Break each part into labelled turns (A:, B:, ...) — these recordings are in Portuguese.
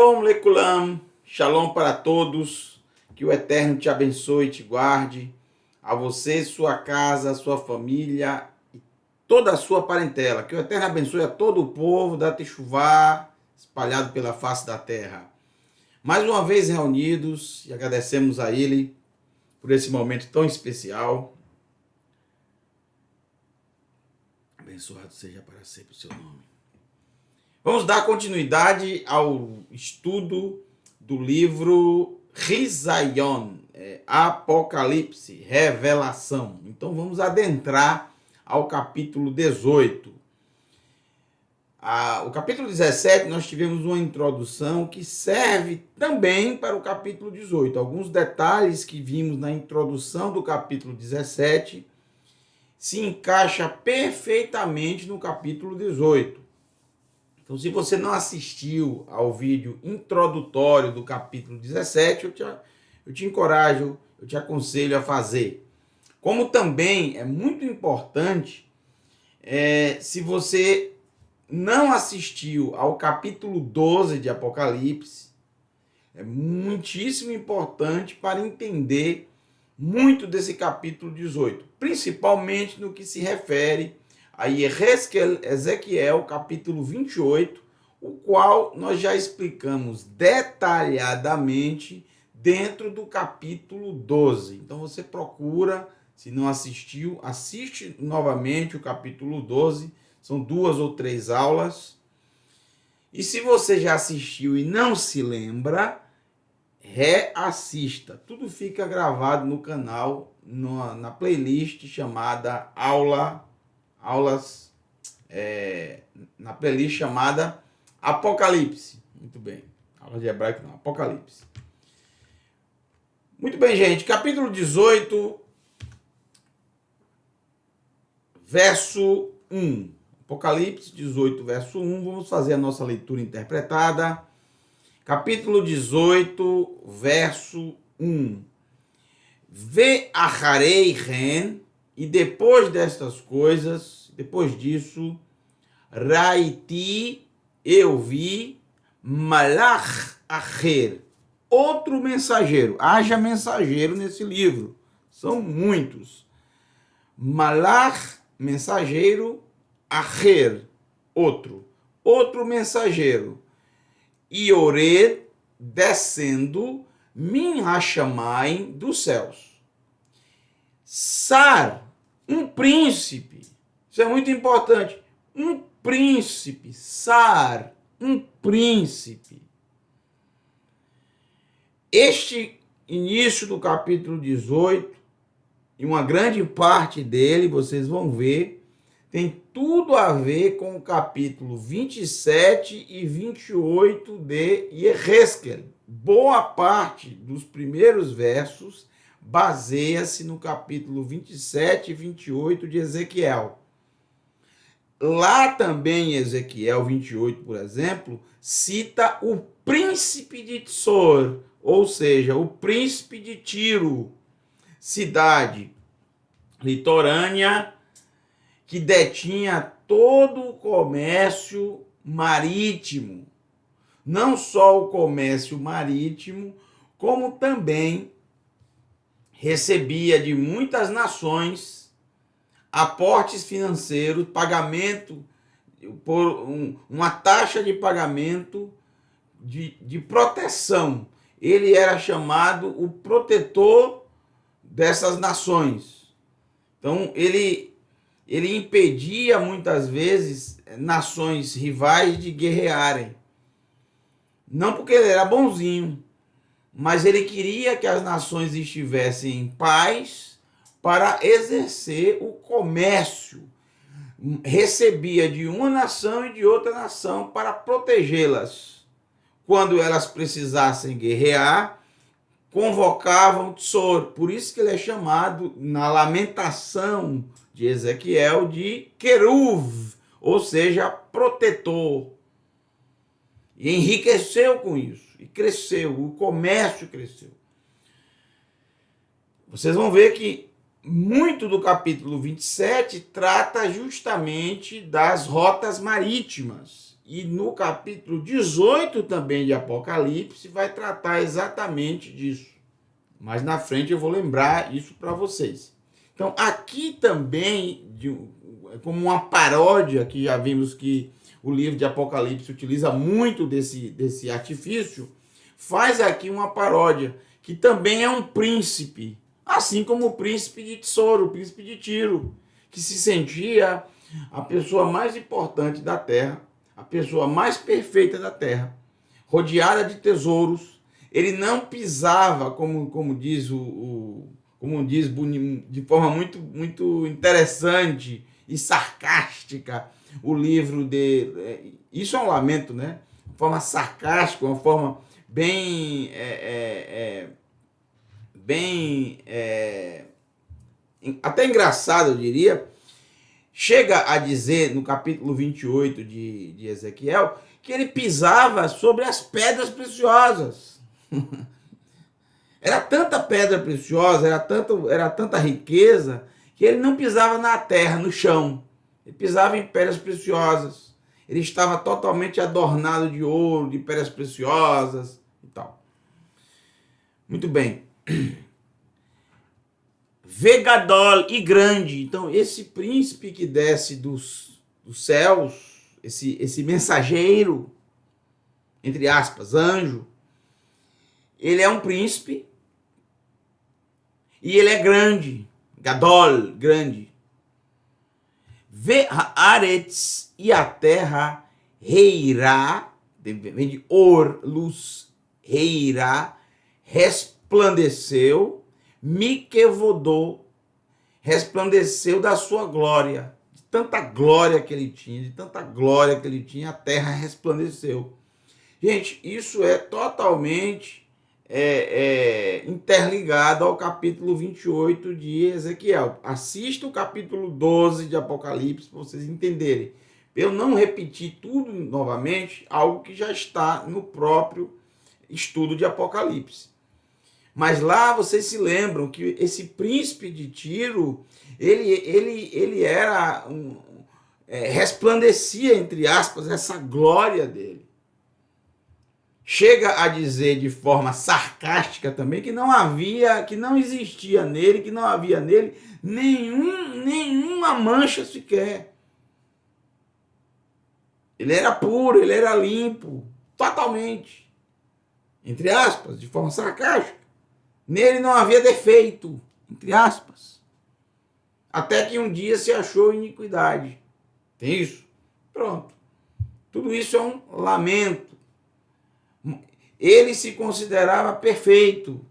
A: Shalom Lekulam, Shalom para todos, que o Eterno te abençoe e te guarde, a você, sua casa, sua família e toda a sua parentela, que o Eterno abençoe a todo o povo da Techuvá, espalhado pela face da terra. Mais uma vez reunidos e agradecemos a Ele por esse momento tão especial. Abençoado seja para sempre o seu nome. Vamos dar continuidade ao estudo do livro Risayon, Apocalipse, Revelação. Então vamos adentrar ao capítulo 18. O capítulo 17 nós tivemos uma introdução que serve também para o capítulo 18. Alguns detalhes que vimos na introdução do capítulo 17 se encaixa perfeitamente no capítulo 18. Então, se você não assistiu ao vídeo introdutório do capítulo 17, eu te encorajo, eu te aconselho a fazer. Como também é muito importante, se você não assistiu ao capítulo 12 de Apocalipse, é muitíssimo importante para entender muito desse capítulo 18, principalmente no que se refere a Ezequiel, capítulo 28, o qual nós já explicamos detalhadamente dentro do capítulo 12. Então você procura, se não assistiu, assiste novamente o capítulo 12, são 2 ou 3 aulas. E se você já assistiu e não se lembra, reassista. Tudo fica gravado no canal, na playlist chamada na playlist chamada Apocalipse. Muito bem. Aula de hebraico não, Apocalipse. Muito bem, gente. Capítulo 18, verso 1. Apocalipse 18, verso 1. Vamos fazer a nossa leitura interpretada. Capítulo 18, verso 1. Ve acharei ren, e depois destas coisas, depois disso, Raiti, eu vi, Malach Acher, outro mensageiro. Haja mensageiro nesse livro, são muitos. Malach, mensageiro, Acher, outro mensageiro. Iored, descendo, Min Hashamayim, dos céus. Sar, um príncipe. Isso é muito importante. Um príncipe. Sar, um príncipe. Este início do capítulo 18, e uma grande parte dele, vocês vão ver, tem tudo a ver com o capítulo 27 e 28 de Yehezkel. Boa parte dos primeiros versos baseia-se no capítulo 27 e 28 de Ezequiel. Lá também em Ezequiel 28, por exemplo, cita o príncipe de Tsor, ou seja, o príncipe de Tiro, cidade litorânea que detinha todo o comércio marítimo. Não só o comércio marítimo, como também recebia de muitas nações aportes financeiros, pagamento por uma taxa de pagamento de proteção. Ele era chamado o protetor dessas nações. Então, ele impedia muitas vezes nações rivais de guerrearem. Não porque ele era bonzinho, mas ele queria que as nações estivessem em paz para exercer o comércio. Recebia de uma nação e de outra nação para protegê-las. Quando elas precisassem guerrear, convocavam o Tsor. Por isso que ele é chamado, na lamentação de Ezequiel, de Queruv, ou seja, protetor. E enriqueceu com isso, e cresceu, o comércio cresceu. Vocês vão ver que muito do capítulo 27 trata justamente das rotas marítimas. E no capítulo 18 também de Apocalipse vai tratar exatamente disso. Mas na frente eu vou lembrar isso para vocês. Então, aqui também, como uma paródia, que já vimos que o livro de Apocalipse utiliza muito desse artifício, faz aqui uma paródia, que também é um príncipe, assim como o príncipe de Tsor, o príncipe de Tiro, que se sentia a pessoa mais importante da terra, a pessoa mais perfeita da terra, rodeada de tesouros. Ele não pisava, como diz de forma muito interessante e sarcástica o livro de... Isso é um lamento, né? Uma forma sarcástica, uma forma bem até engraçada, eu diria. Chega a dizer, no capítulo 28 de Ezequiel, que ele pisava sobre as pedras preciosas. Era tanta pedra preciosa, era tanta riqueza, que ele não pisava na terra, no chão. Ele pisava em pedras preciosas. Ele estava totalmente adornado de ouro, de pedras preciosas e tal. Muito bem. Vegadol e grande. Então, esse príncipe que desce dos céus, esse mensageiro, entre aspas, anjo, ele é um príncipe e ele é grande. Gadol, grande. Ve haaretz, e a terra reirá, vem de or, luz, reirá, resplandeceu, Mikevodô, resplandeceu da sua glória. De tanta glória que ele tinha, a terra resplandeceu. Gente, isso é totalmente interligado ao capítulo 28 de Ezequiel. Assista o capítulo 12 de Apocalipse para vocês entenderem. Eu não repetir tudo novamente, algo que já está no próprio estudo de Apocalipse. Mas lá vocês se lembram que esse príncipe de Tiro, ele era resplandecia, entre aspas, essa glória dele. Chega a dizer de forma sarcástica também que não existia nele, que não havia nele nenhuma mancha sequer. Ele era puro, ele era limpo, totalmente. Entre aspas, de forma sarcástica. Nele não havia defeito, entre aspas. Até que um dia se achou iniquidade. Tem isso? Pronto. Tudo isso é um lamento. Ele se considerava perfeito.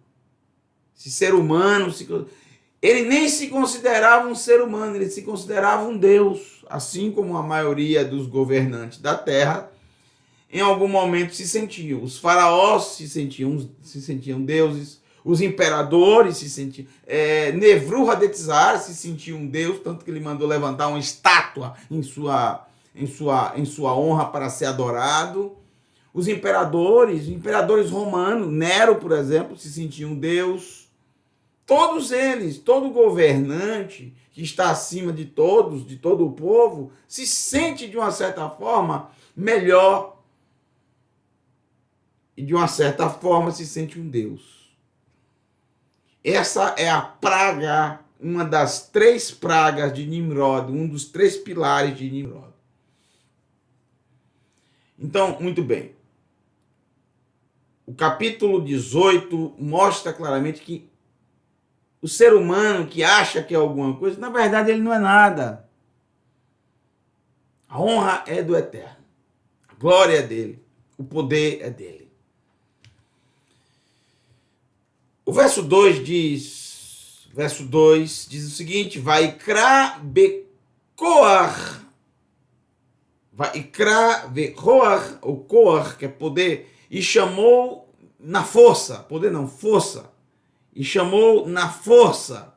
A: Esse ser humano, ele nem se considerava um ser humano, ele se considerava um Deus. Assim como a maioria dos governantes da terra, em algum momento se sentiam. Os faraós se sentiam deuses. Os imperadores se sentiam... Nevru-Hadetzar se sentia um deus, tanto que ele mandou levantar uma estátua em sua honra para ser adorado. Os imperadores romanos, Nero, por exemplo, se sentia um deus. Todos eles, todo governante que está acima de todos, de todo o povo, se sente, de uma certa forma, melhor. E, de uma certa forma, se sente um deus. Essa é a praga, uma das 3 pragas de Nimrod, um dos 3 pilares de Nimrod. Então, muito bem. O capítulo 18 mostra claramente que o ser humano que acha que é alguma coisa, na verdade ele não é nada. A honra é do Eterno. A glória é dele. O poder é dele. O verso 2 diz o seguinte: Vaikra bekoar, Vaikra bekoar, o koar, que é poder, e chamou na força, poder não, força, e chamou na força,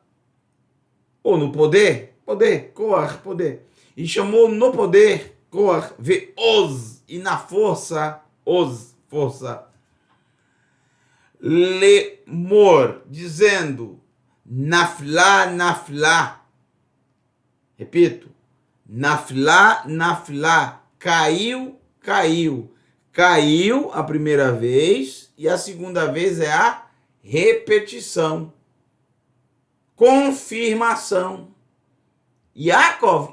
A: ou no poder, koar, poder, e chamou no poder, koar, ve'oz, e na força, oz, força, lemor, dizendo, naflá, naflá, repito, naflá, naflá, caiu, caiu. Caiu a primeira vez e a segunda vez é a repetição. Confirmação. Yaakov,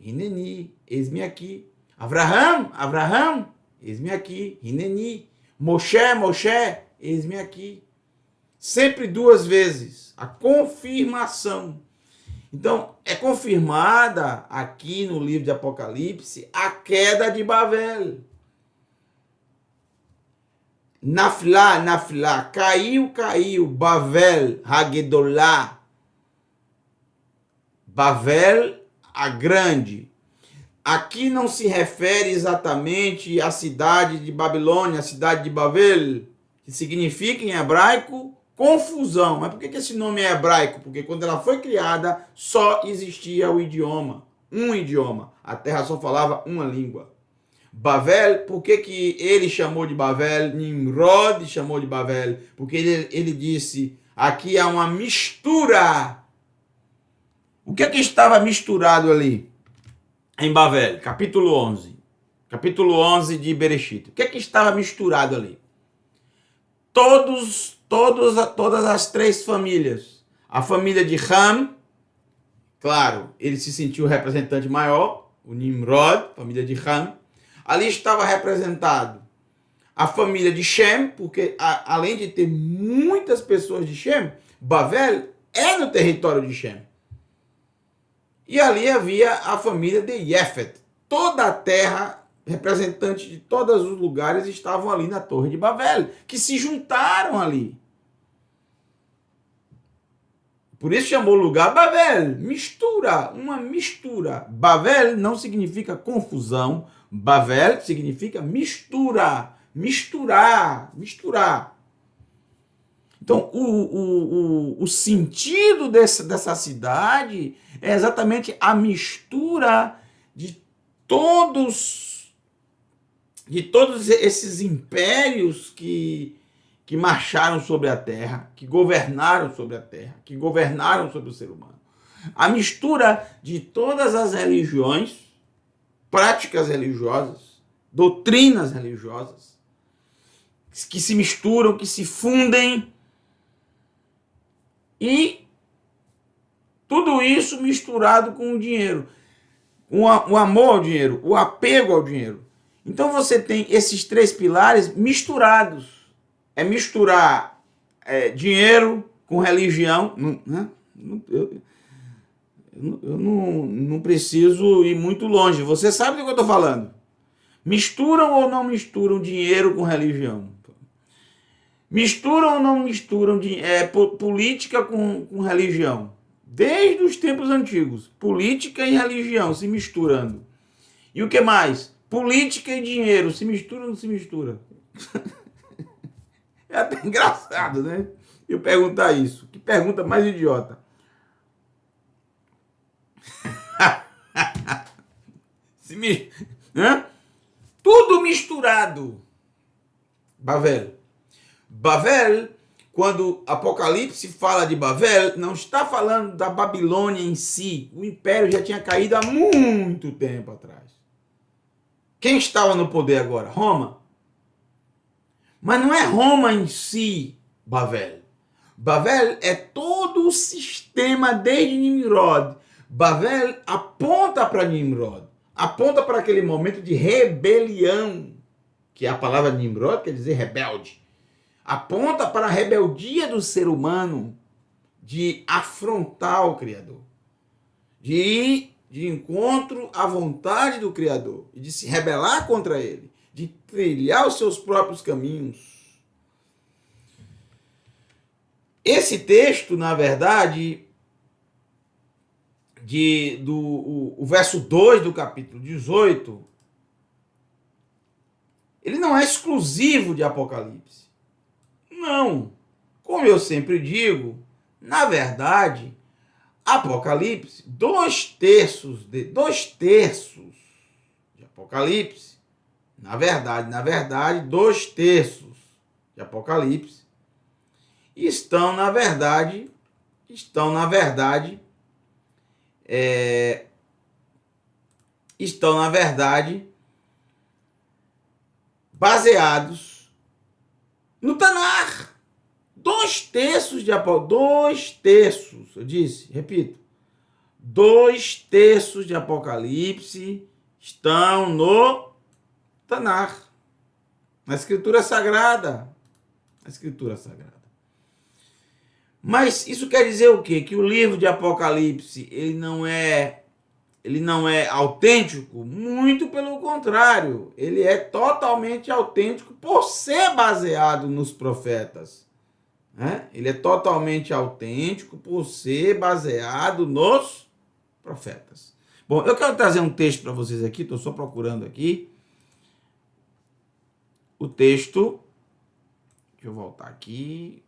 A: Hineni, eis-me aqui. Avraham, eis-me aqui. Hineni. Moshe, eis-me aqui. Sempre duas vezes. A confirmação. Então, é confirmada aqui no livro de Apocalipse a queda de Babel. Naflá, caiu, Babel, Hagedolá, Babel, a grande. Aqui não se refere exatamente à cidade de Babilônia, a cidade de Babel, que significa em hebraico confusão. Mas por que esse nome é hebraico? Porque quando ela foi criada, só existia o idioma, um idioma. A terra só falava uma língua. Babel, por que ele chamou de Babel? Nimrod chamou de Babel, porque ele disse, aqui há uma mistura. O que estava misturado ali em Babel? Capítulo 11 de Bereshit. O que estava misturado ali? Todas as três famílias. A família de Ham, claro, ele se sentiu o representante maior, o Nimrod, família de Ham. Ali estava representado a família de Shem, porque além de ter muitas pessoas de Shem, Babel é no território de Shem. E ali havia a família de Yefet. Toda a terra, representantes de todos os lugares estavam ali na Torre de Babel, que se juntaram ali. Por isso chamou o lugar Babel, mistura, uma mistura. Babel não significa confusão, Babel significa mistura, misturar. Então, o sentido dessa cidade é exatamente a mistura de todos esses impérios que marcharam sobre a terra, que governaram sobre a terra, que governaram sobre o ser humano. A mistura de todas as religiões, práticas religiosas, doutrinas religiosas, que se misturam, que se fundem, e tudo isso misturado com o dinheiro, o amor ao dinheiro, o apego ao dinheiro. Então você tem esses três pilares misturados. É misturar dinheiro com religião. Eu não preciso ir muito longe. Você sabe do que eu estou falando. Misturam ou não misturam dinheiro com religião? Misturam ou não misturam política com religião? Desde os tempos antigos. Política e religião se misturando. E o que mais? Política e dinheiro se mistura ou não se mistura? É até engraçado, né? Eu perguntar isso. Que pergunta mais idiota. Tudo misturado. Babel, quando Apocalipse fala de Babel, não está falando da Babilônia em si. O império já tinha caído há muito tempo atrás. Quem estava no poder agora? Roma. Mas não é Roma em si, Babel. Babel é todo o sistema desde Nimrod. Babel aponta para Nimrod. Aponta para aquele momento de rebelião, que a palavra Nimrod quer dizer rebelde. Aponta para a rebeldia do ser humano de afrontar o Criador. De ir de encontro à vontade do Criador. E de se rebelar contra ele. De trilhar os seus próprios caminhos. Esse texto, na verdade, o verso 2 do capítulo 18, ele não é exclusivo de Apocalipse. Não. Como eu sempre digo, na verdade, Apocalipse, dois terços de Apocalipse, na verdade, 2/3 de Apocalipse estão na verdade baseados no Tanar. 2/3 de Apocalipse. 2/3, eu disse, repito. 2/3 de Apocalipse estão no Tanar, na Escritura Sagrada. Na Escritura Sagrada. Mas isso quer dizer o quê? Que o livro de Apocalipse ele não é autêntico? Muito pelo contrário. Ele é totalmente autêntico por ser baseado nos profetas. Né? Ele é totalmente autêntico por ser baseado nos profetas. Bom, eu quero trazer um texto para vocês aqui, estou só procurando aqui. O texto, deixa eu voltar aqui.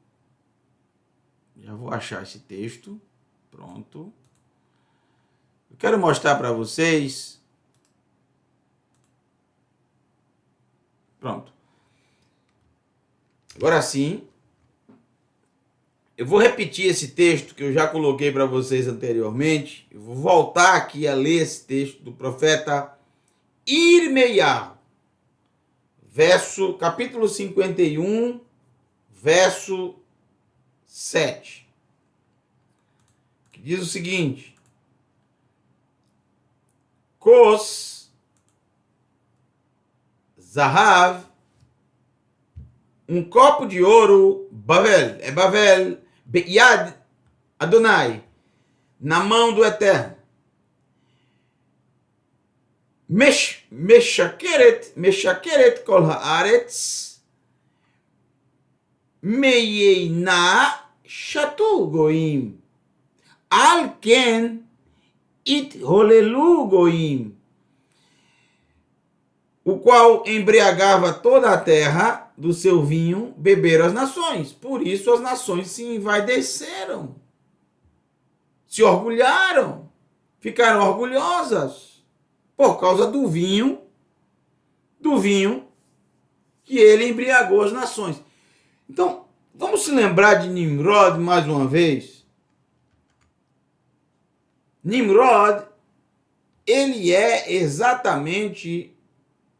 A: Já vou achar esse texto. Pronto. Eu quero mostrar para vocês. Pronto. Agora sim. Eu vou repetir esse texto que eu já coloquei para vocês anteriormente. Eu vou voltar aqui a ler esse texto do profeta Irmeiahu. Capítulo 51, verso 7. Que diz o seguinte: Kos Zahav, um copo de ouro, Bavel, Beyad Adonai, na mão do Eterno. Meshakeret kol haaretz, meyeina shatu goim, al ken it holelu goim, o qual embriagava toda a terra do seu vinho, beberam as nações. Por isso as nações se envaideceram, se orgulharam, ficaram orgulhosas por causa do vinho que ele embriagou as nações. Então, vamos se lembrar de Nimrod mais uma vez. Nimrod, ele é exatamente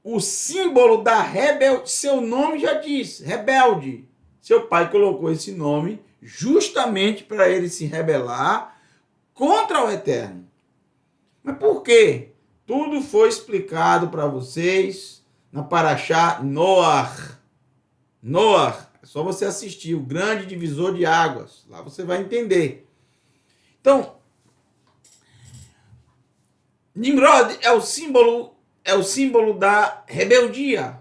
A: o símbolo da rebelde. Seu nome já diz, rebelde. Seu pai colocou esse nome justamente para ele se rebelar contra o Eterno. Mas por quê? Tudo foi explicado para vocês na Parashá Noach. Noach, é só você assistir, o grande divisor de águas. Lá você vai entender. Então, Nimrod é o símbolo da rebeldia,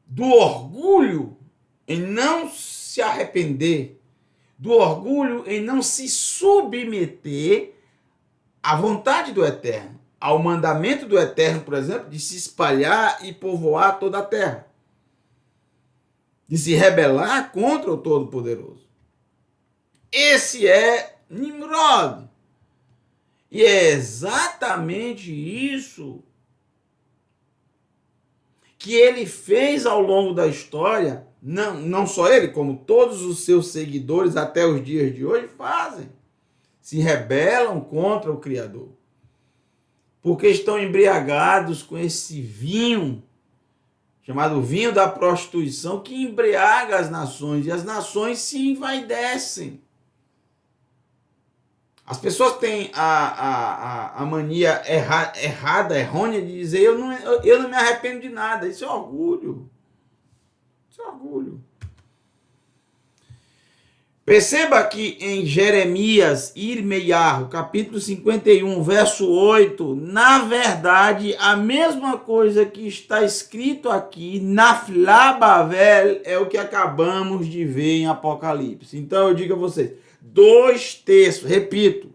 A: do orgulho em não se arrepender, do orgulho em não se submeter à vontade do Eterno, ao mandamento do Eterno, por exemplo, de se espalhar e povoar toda a terra, de se rebelar contra o Todo-Poderoso. Esse é Nimrod. E é exatamente isso que ele fez ao longo da história, não só ele, como todos os seus seguidores até os dias de hoje fazem. Se rebelam contra o Criador. Porque estão embriagados com esse vinho, chamado vinho da prostituição, que embriaga as nações, e as nações se envaidecem. As pessoas têm a mania errada, errônea de dizer eu não me arrependo de nada. Isso é orgulho. Isso é orgulho. Perceba que em Jeremias, Irmeiahu, capítulo 51, verso 8, na verdade, a mesma coisa que está escrito aqui, Naflá Bavel, é o que acabamos de ver em Apocalipse. Então eu digo a vocês, 2/3, repito,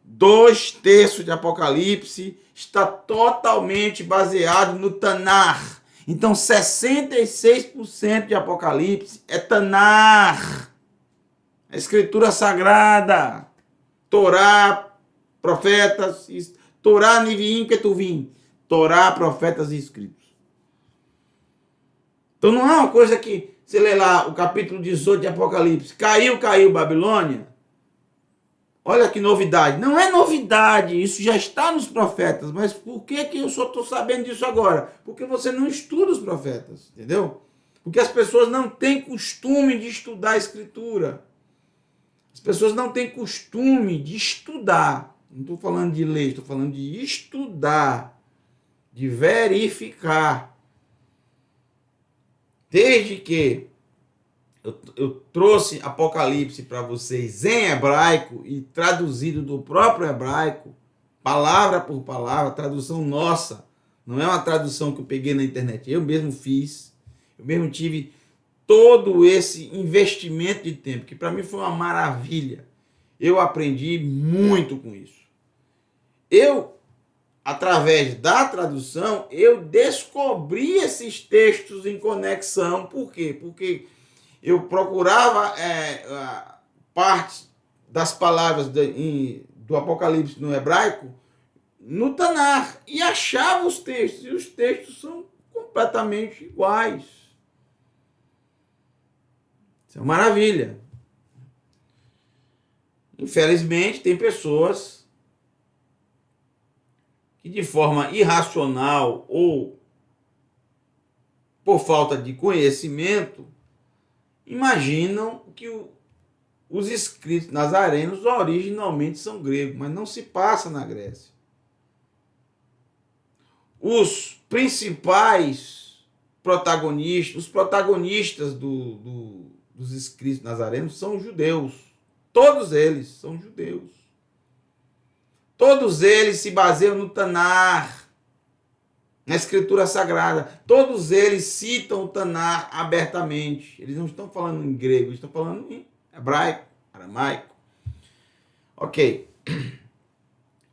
A: 2/3 de Apocalipse está totalmente baseado no Tanar. Então 66% de Apocalipse é Tanar. A Escritura Sagrada, Torá, profetas, Torá, Niviim, Ketuvim, Torá, profetas e escritos. Então não é uma coisa que, você lê lá o capítulo 18 de Apocalipse, caiu Babilônia, Olha que novidade. Não é novidade, isso já está nos profetas. Mas por que eu só estou sabendo disso agora? Porque você não estuda os profetas, entendeu? Porque as pessoas não têm costume de estudar a Escritura. As pessoas não têm costume de estudar. Não estou falando de ler, estou falando de estudar, de verificar. Desde que eu trouxe Apocalipse para vocês em hebraico e traduzido do próprio hebraico, palavra por palavra, tradução nossa. Não é uma tradução que eu peguei na internet. Eu mesmo fiz. Eu mesmo tive todo esse investimento de tempo, que para mim foi uma maravilha. Eu aprendi muito com isso. Através da tradução, eu descobri esses textos em conexão. Por quê? Porque eu procurava partes das palavras do Apocalipse no hebraico no Tanar e achava os textos, e os textos são completamente iguais. Isso é uma maravilha. Infelizmente, tem pessoas que de forma irracional ou por falta de conhecimento imaginam que os escritos nazarenos originalmente são gregos, mas não se passa na Grécia. Os principais protagonistas, os protagonistas dos escritos nazarenos são judeus. Todos eles são judeus. Todos eles se baseiam no Tanar, na Escritura Sagrada. Todos eles citam o Tanar abertamente. Eles não estão falando em grego, eles estão falando em hebraico, aramaico. Ok.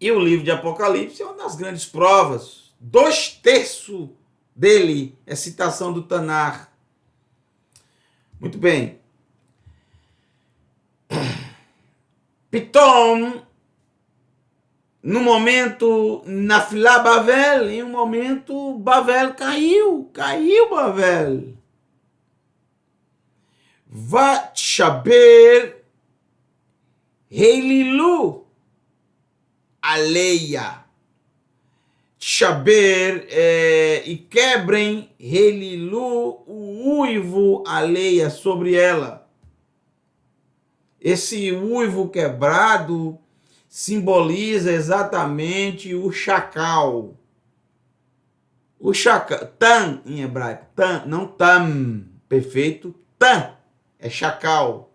A: E o livro de Apocalipse é uma das grandes provas. 2/3 dele é citação do Tanar. Muito bem. Pitom, no momento Nafilá Bavel, em um momento Bavel caiu Bavel. Vatshaber Heililu Aleia. Shaber e quebrem Heililu o uivo Aleia sobre ela. Esse uivo quebrado simboliza exatamente o chacal. O chacal, tam em hebraico, tam, não tam, perfeito, tam é chacal.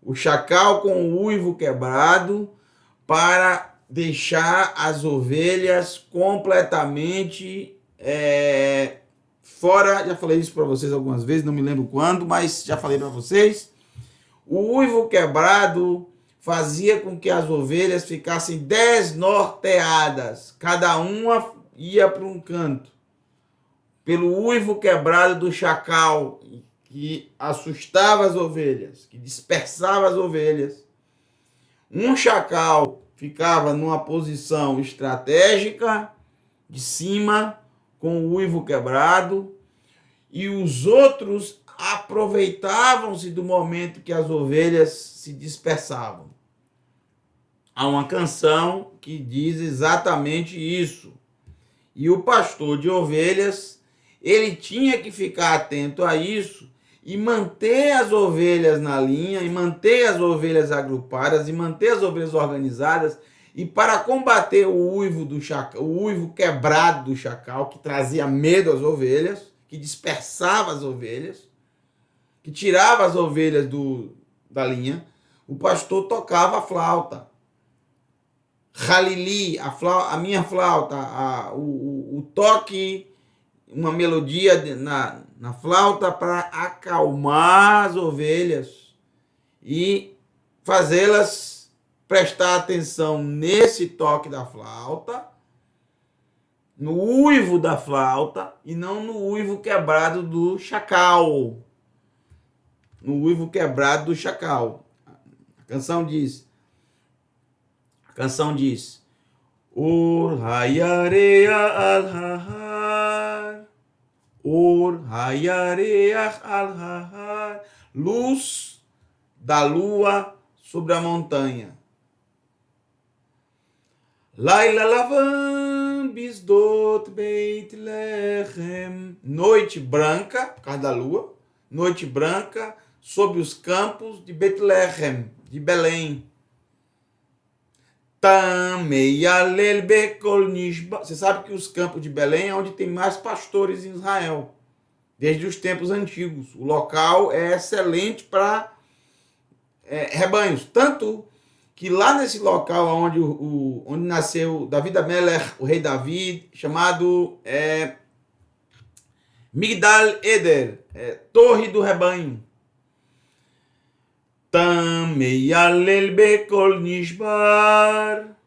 A: O chacal com o uivo quebrado para deixar as ovelhas completamente fora. Já falei isso para vocês algumas vezes, não me lembro quando, mas já falei para vocês. O uivo quebrado fazia com que as ovelhas ficassem desnorteadas. Cada uma ia para um canto. Pelo uivo quebrado do chacal, que assustava as ovelhas, que dispersava as ovelhas. Um chacal ficava numa posição estratégica, de cima, com o uivo quebrado, e os outros aproveitavam-se do momento que as ovelhas se dispersavam. Há uma canção que diz exatamente isso. E o pastor de ovelhas, ele tinha que ficar atento a isso e manter as ovelhas na linha, e manter as ovelhas agrupadas, e manter as ovelhas organizadas, e para combater o uivo do chacal, o uivo quebrado do chacal, que trazia medo às ovelhas, que dispersava as ovelhas, que tirava as ovelhas da linha, o pastor tocava a flauta. Halili, a minha flauta, o toque, uma melodia na flauta para acalmar as ovelhas e fazê-las prestar atenção nesse toque da flauta, no uivo da flauta e não no uivo quebrado do chacal. No uivo quebrado do chacal. A canção diz: Or hayarea al-hahar, Or hayareach al-hahar, luz da lua sobre a montanha. Laila lavam bisdot Beit Lehem. Noite branca, por causa da lua. Noite branca sobre os campos de Beit Lehem, de Belém. Tameialel bekol nishba. Você sabe que os campos de Belém é onde tem mais pastores em Israel, desde os tempos antigos. O local é excelente para rebanhos. Tanto que lá nesse local onde nasceu David Amelech, o rei David, chamado Migdal Eder, Torre do Rebanho. Tameialel bekol nishbar.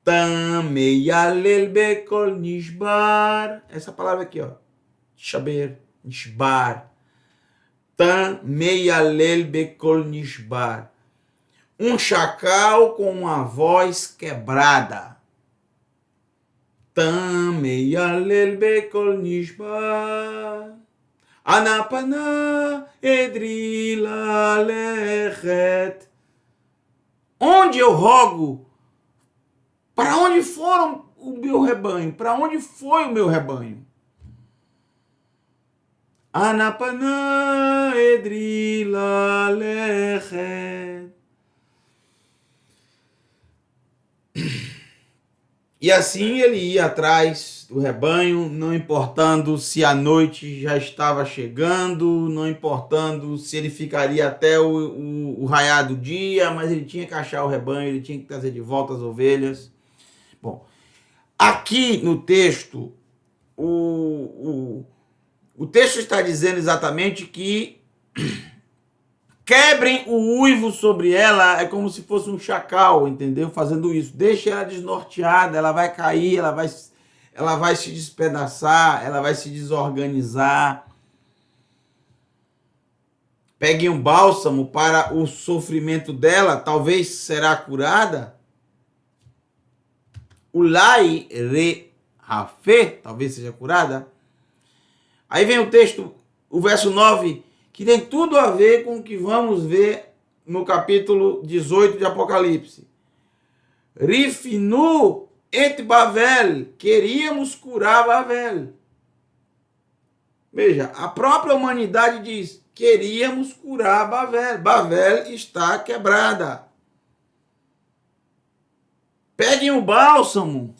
A: Tameialel bekol nishbar. Essa palavra aqui, ó. Shaber, nishbar. Tameialel bekol nishbar. Um chacal com uma voz quebrada. Tameialel bekol nishbar. Anapana edrila lechet. Onde eu rogo? Para onde foram o meu rebanho? Para onde foi o meu rebanho? Anapana edrila lechet. E assim ele ia atrás do rebanho, não importando se a noite já estava chegando, não importando se ele ficaria até o raiar do dia, mas ele tinha que achar o rebanho, ele tinha que trazer de volta as ovelhas. Bom, aqui no texto, o texto está dizendo exatamente que quebrem o uivo sobre ela, é como se fosse um chacal, entendeu? Fazendo isso. Deixa ela desnorteada, ela vai cair, ela vai se despedaçar, ela vai se desorganizar. Peguem um bálsamo para o sofrimento dela, talvez será curada. Ulai re rafê, talvez seja curada. Aí vem o texto, o verso 9, que tem tudo a ver com o que vamos ver no capítulo 18 de Apocalipse. Rifinu et Bavel, queríamos curar Bavel. Veja, a própria humanidade diz, queríamos curar Bavel. Bavel está quebrada. Peguem o bálsamo.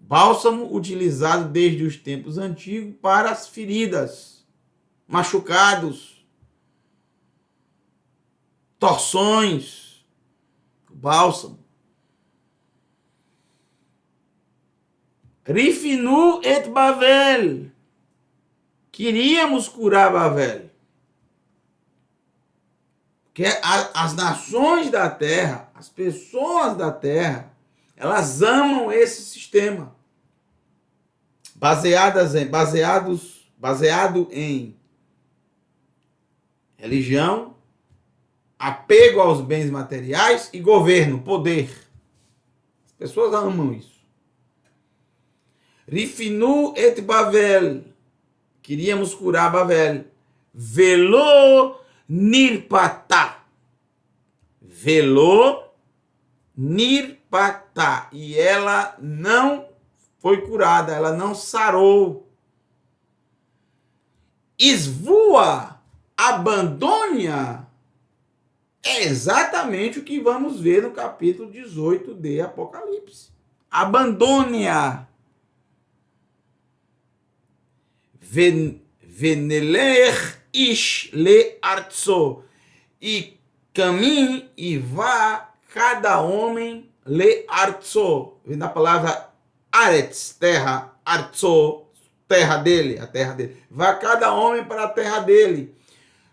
A: Bálsamo utilizado desde os tempos antigos para as feridas, machucados, torções, bálsamo. Rifinu et Bavel. Queríamos curar Bavel. Porque as nações da terra, as pessoas da terra, elas amam esse sistema. Baseado em religião, apego aos bens materiais e governo, poder. As pessoas amam isso. Rifinu et Bavel. Queríamos curar Bavel. Velo nirpatá. Velo nirpatá. E ela não foi curada, ela não sarou. Esvua, abandone-a. É exatamente o que vamos ver no capítulo 18 de Apocalipse. Abandone-a. Venelech ish le artso. E caminhe e vá cada homem le artso. Vem da palavra aretz, terra, artso, terra dele, a terra dele. Vá cada homem para a terra dele.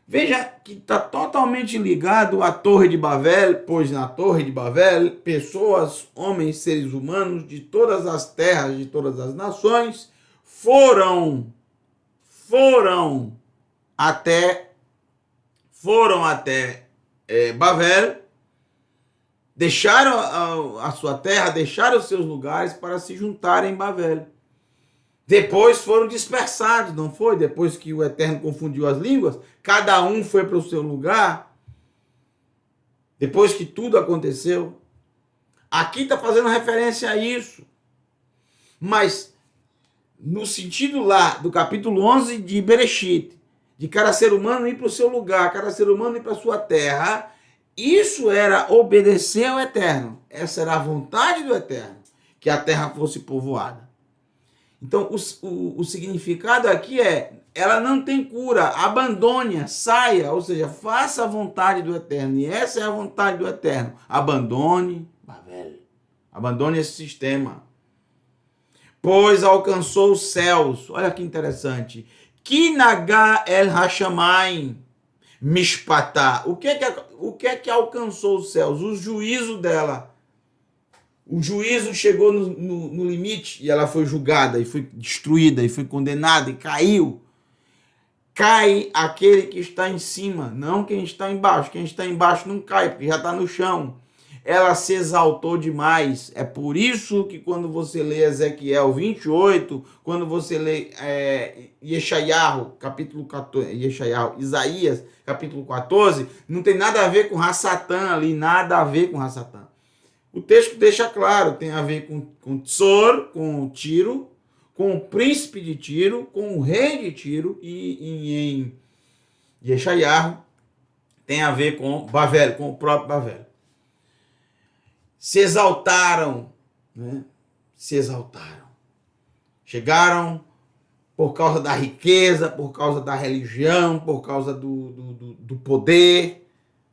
A: Veja que está totalmente ligado à Torre de Babel, pois na Torre de Babel, pessoas, homens, seres humanos de todas as terras, de todas as nações, foram até Babel, deixaram a sua terra, deixaram os seus lugares para se juntarem em Babel. Depois foram dispersados, não foi? Depois que o Eterno confundiu as línguas, cada um foi para o seu lugar. Depois que tudo aconteceu, Aqui está fazendo referência a isso. Mas, no sentido lá do capítulo 11 de Bereshit, de cada ser humano ir para o seu lugar, cada ser humano ir para a sua terra, isso era obedecer ao Eterno. Essa era a vontade do Eterno, que a terra fosse povoada. Então, o significado aqui é, ela não tem cura, abandone-a, saia, ou seja, faça a vontade do Eterno. E essa é a vontade do Eterno. Abandone Babel. Abandone esse sistema. Pois alcançou os céus. Olha que interessante. Kinagá el Hashamayim Mishpatá. O que é que alcançou os céus? O juízo dela. O juízo chegou no limite e ela foi julgada e foi destruída e foi condenada e caiu. Cai aquele que está em cima, não quem está embaixo. Quem está embaixo não cai, porque já está no chão. Ela se exaltou demais. É por isso que quando você lê Ezequiel 28, quando você lê Yeshayahu, capítulo 14, Isaías, capítulo 14, não tem nada a ver com Hassatã ali, nada a ver com Hassatã. O texto deixa claro, tem a ver com Tzor, com Tiro, com o príncipe de Tiro, com o rei de Tiro, e em Yeshayahu tem a ver com Bavel, com o próprio Bavel. Se exaltaram, né? Se exaltaram. Chegaram por causa da riqueza, por causa da religião, por causa do poder,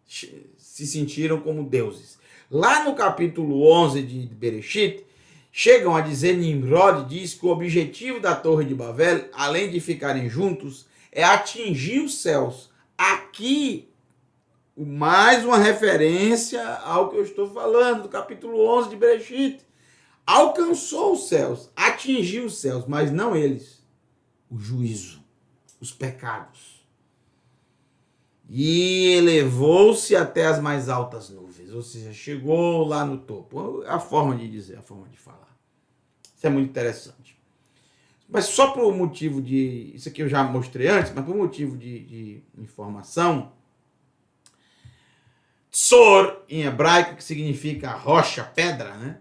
A: se sentiram como deuses. Lá no capítulo 11 de Bereshit, chegam a dizer, Nimrod diz que o objetivo da Torre de Babel, além de ficarem juntos, é atingir os céus. Aqui, mais uma referência ao que eu estou falando, do capítulo 11 de Bereshit. Alcançou os céus, atingiu os céus, mas não eles. O juízo, os pecados. E elevou-se até as mais altas nuvens, ou seja, chegou lá no topo. A forma de dizer, a forma de falar. Isso é muito interessante. Mas só por motivo de... Isso aqui eu já mostrei antes, mas por motivo de informação... Tzor, em hebraico, que significa rocha, pedra, né?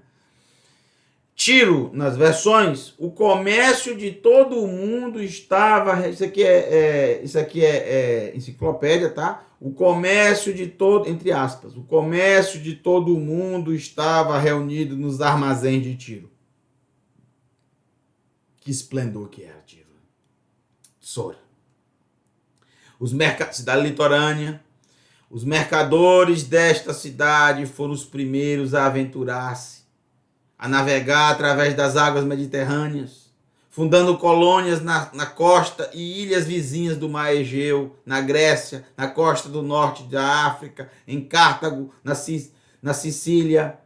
A: Tiro, nas versões, o comércio de todo o mundo estava... Isso aqui é enciclopédia, tá? O comércio de todo... Entre aspas. O comércio de todo o mundo estava reunido nos armazéns de Tiro. Que esplendor que era Tiro. Tzor. Os mercados... Cidade litorânea. Os mercadores desta cidade foram os primeiros a aventurar-se, a navegar através das águas mediterrâneas, fundando colônias na costa e ilhas vizinhas do mar Egeu, na Grécia, na costa do norte da África, em Cartago, na Sicília,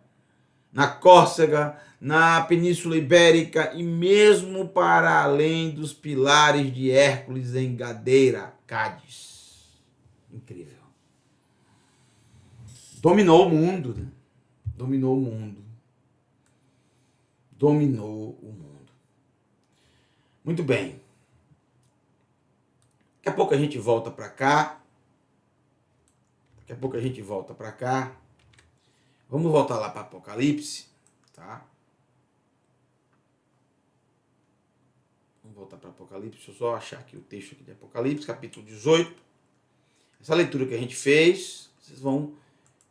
A: na Córcega, na Península Ibérica e mesmo para além dos pilares de Hércules em Gadeira, Cádiz. Incrível. Dominou o mundo, né? Dominou o mundo. Dominou o mundo. Muito bem. Daqui a pouco a gente volta para cá. Vamos voltar lá para Apocalipse, tá? Vamos voltar para Apocalipse. Deixa eu só achar aqui o texto aqui de Apocalipse, capítulo 18. Essa leitura que a gente fez,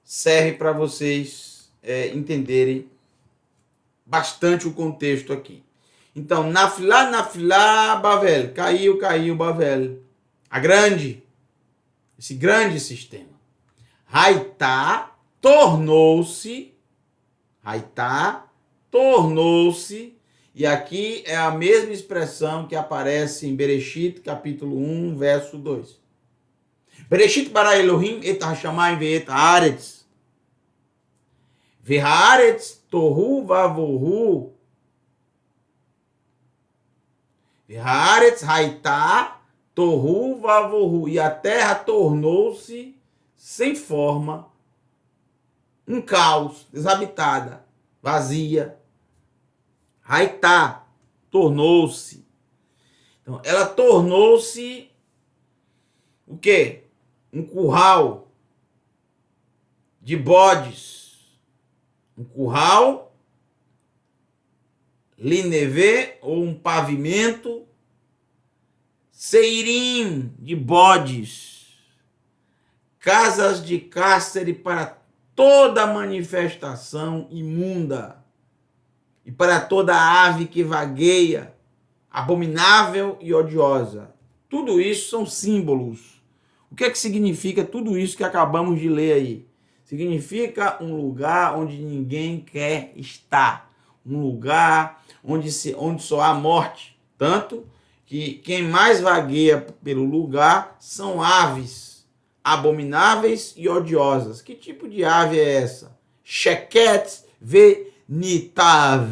A: serve para vocês entenderem bastante o contexto aqui. Então, Nafilá, Bavel. Caiu Bavel. A grande. Esse grande sistema. Haitá tornou-se. E aqui é a mesma expressão que aparece em Bereshit, capítulo 1, verso 2. Bereshit bara Elohim et hashamayim ve'et haaretz. Ve'haaretz tohu vavohu. Ve'haaretz haitá tohu vavohu. E a terra tornou-se sem forma, um caos, desabitada, vazia. Haitá tornou-se. Então, ela tornou-se o quê? Um curral de bodes, um curral, linevê, ou um pavimento, seirim, de bodes, casas de cárcere para toda manifestação imunda, e para toda ave que vagueia, abominável e odiosa. Tudo isso são símbolos. O que é que significa tudo isso que acabamos de ler aí? Significa um lugar onde ninguém quer estar. Um lugar onde só há morte. Tanto que quem mais vagueia pelo lugar são aves abomináveis e odiosas. Que tipo de ave é essa? Sheket venitav.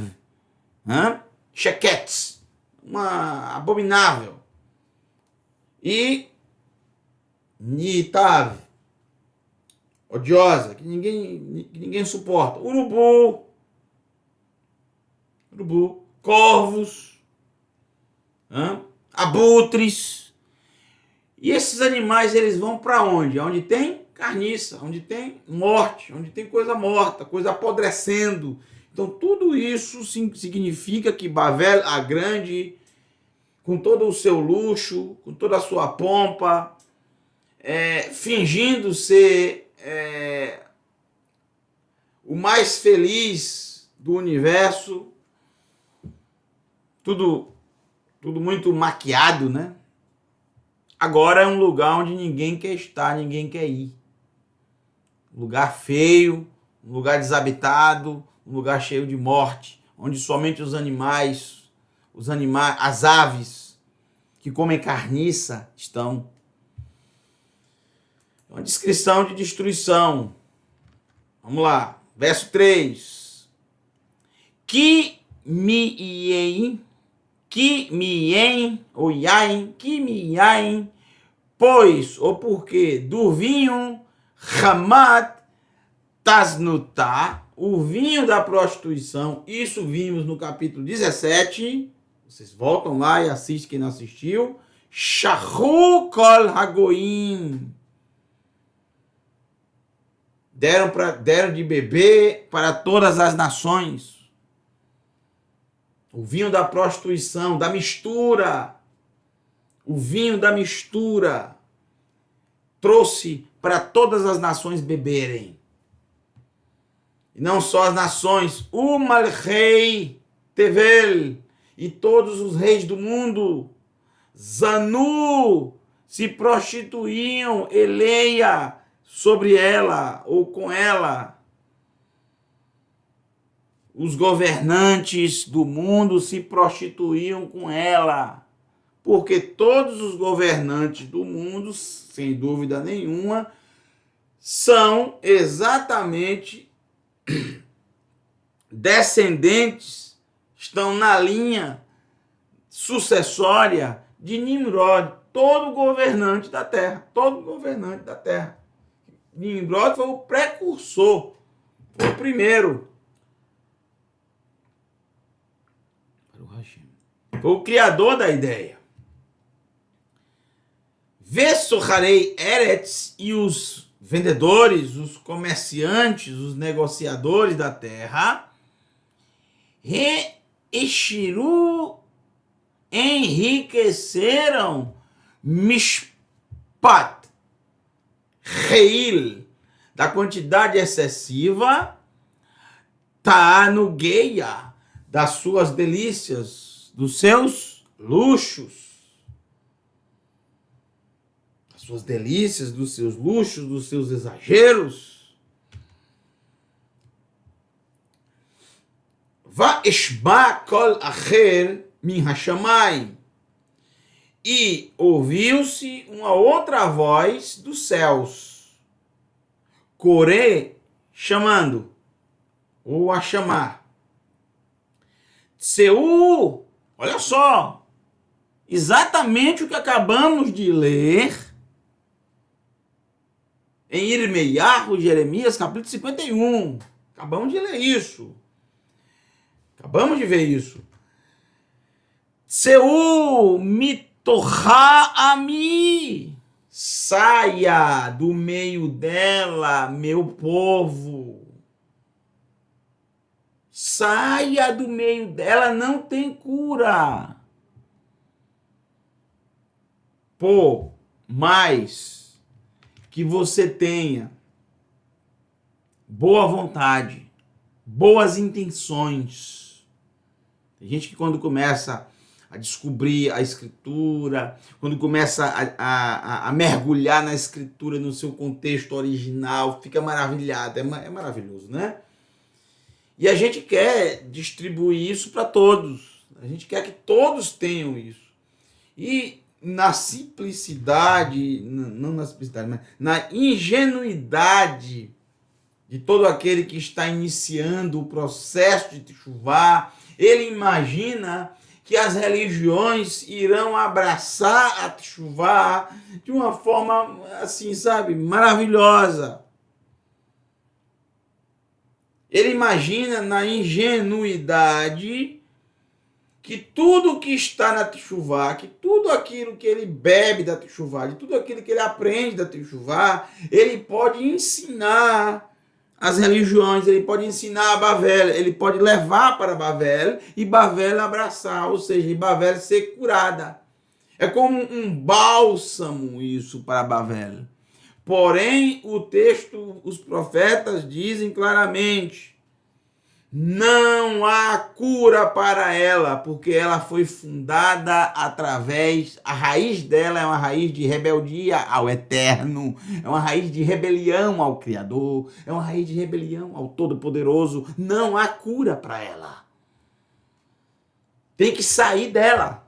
A: Sheket. Uma abominável. E nitav, odiosa, que ninguém suporta. Urubu, corvos, abutres. E esses animais, eles vão para onde? Onde tem carniça, onde tem morte, onde tem coisa morta, coisa apodrecendo. Então tudo isso significa que Bavel, a grande, com todo o seu luxo, com toda a sua pompa, fingindo ser o mais feliz do universo, tudo muito maquiado, né? Agora é um lugar onde ninguém quer estar, ninguém quer ir. Um lugar feio, um lugar desabitado, um lugar cheio de morte, onde somente os animais, as aves que comem carniça estão. Uma descrição de destruição. Vamos lá. Verso 3. Que mi yain, pois, ou porque, do vinho, Hamat Tasnutá, o vinho da prostituição, isso vimos no capítulo 17, vocês voltam lá e assistem quem não assistiu, Shahu Kol Hagoim, deram de beber para todas as nações. O vinho da prostituição, da mistura. O vinho da mistura trouxe para todas as nações beberem. E não só as nações, o Malchei Tevel, e todos os reis do mundo, Zanu, se prostituíam, eleia, sobre ela ou com ela. Os governantes do mundo se prostituíam com ela, porque todos os governantes do mundo, sem dúvida nenhuma, são exatamente descendentes, estão na linha sucessória de Nimrod, todo governante da terra, Nimrod foi o precursor, foi o primeiro. Foi o criador da ideia. Vesocharei Eretz, e os vendedores, os comerciantes, os negociadores da terra, Reishiru, enriqueceram, Mishpat, Reil, da quantidade excessiva, Tanugeia, das suas delícias, dos seus luxos. Das suas delícias, dos seus luxos, dos seus exageros. Va'eshba kol acher min hashamayim. E ouviu-se uma outra voz dos céus. Corê, chamando, ou a chamar. Tseu, olha só, exatamente o que acabamos de ler em Irmeiahu, Jeremias, capítulo 51. Acabamos de ler isso. Acabamos de ver isso. Tseu mitorha ami. Saia do meio dela, meu povo. saia do meio dela, não tem cura. Por mais que você tenha boa vontade, boas intenções, tem gente que quando começa a descobrir a escritura, quando começa a mergulhar na escritura no seu contexto original, fica maravilhado, é maravilhoso, né? E a gente quer distribuir isso para todos, a gente quer que todos tenham isso. E na simplicidade, não na simplicidade, mas na ingenuidade de todo aquele que está iniciando o processo de Teshuvá, ele imagina que as religiões irão abraçar a Teshuvá de uma forma, assim, sabe, maravilhosa. Ele imagina na ingenuidade que tudo que está na Teshuvá, que tudo aquilo que ele bebe da Teshuvá, de tudo aquilo que ele aprende da Teshuvá, ele pode ensinar as religiões, ele pode ensinar a Bavel, ele pode levar para Bavel e Bavel abraçar, ou seja, e Bavel ser curada. É como um bálsamo isso para Bavel. Porém, o texto, os profetas dizem claramente, não há cura para ela, porque ela foi fundada através, a raiz dela é uma raiz de rebeldia ao Eterno, é uma raiz de rebelião ao Criador, é uma raiz de rebelião ao Todo-Poderoso. Não há cura para ela. Tem que sair dela.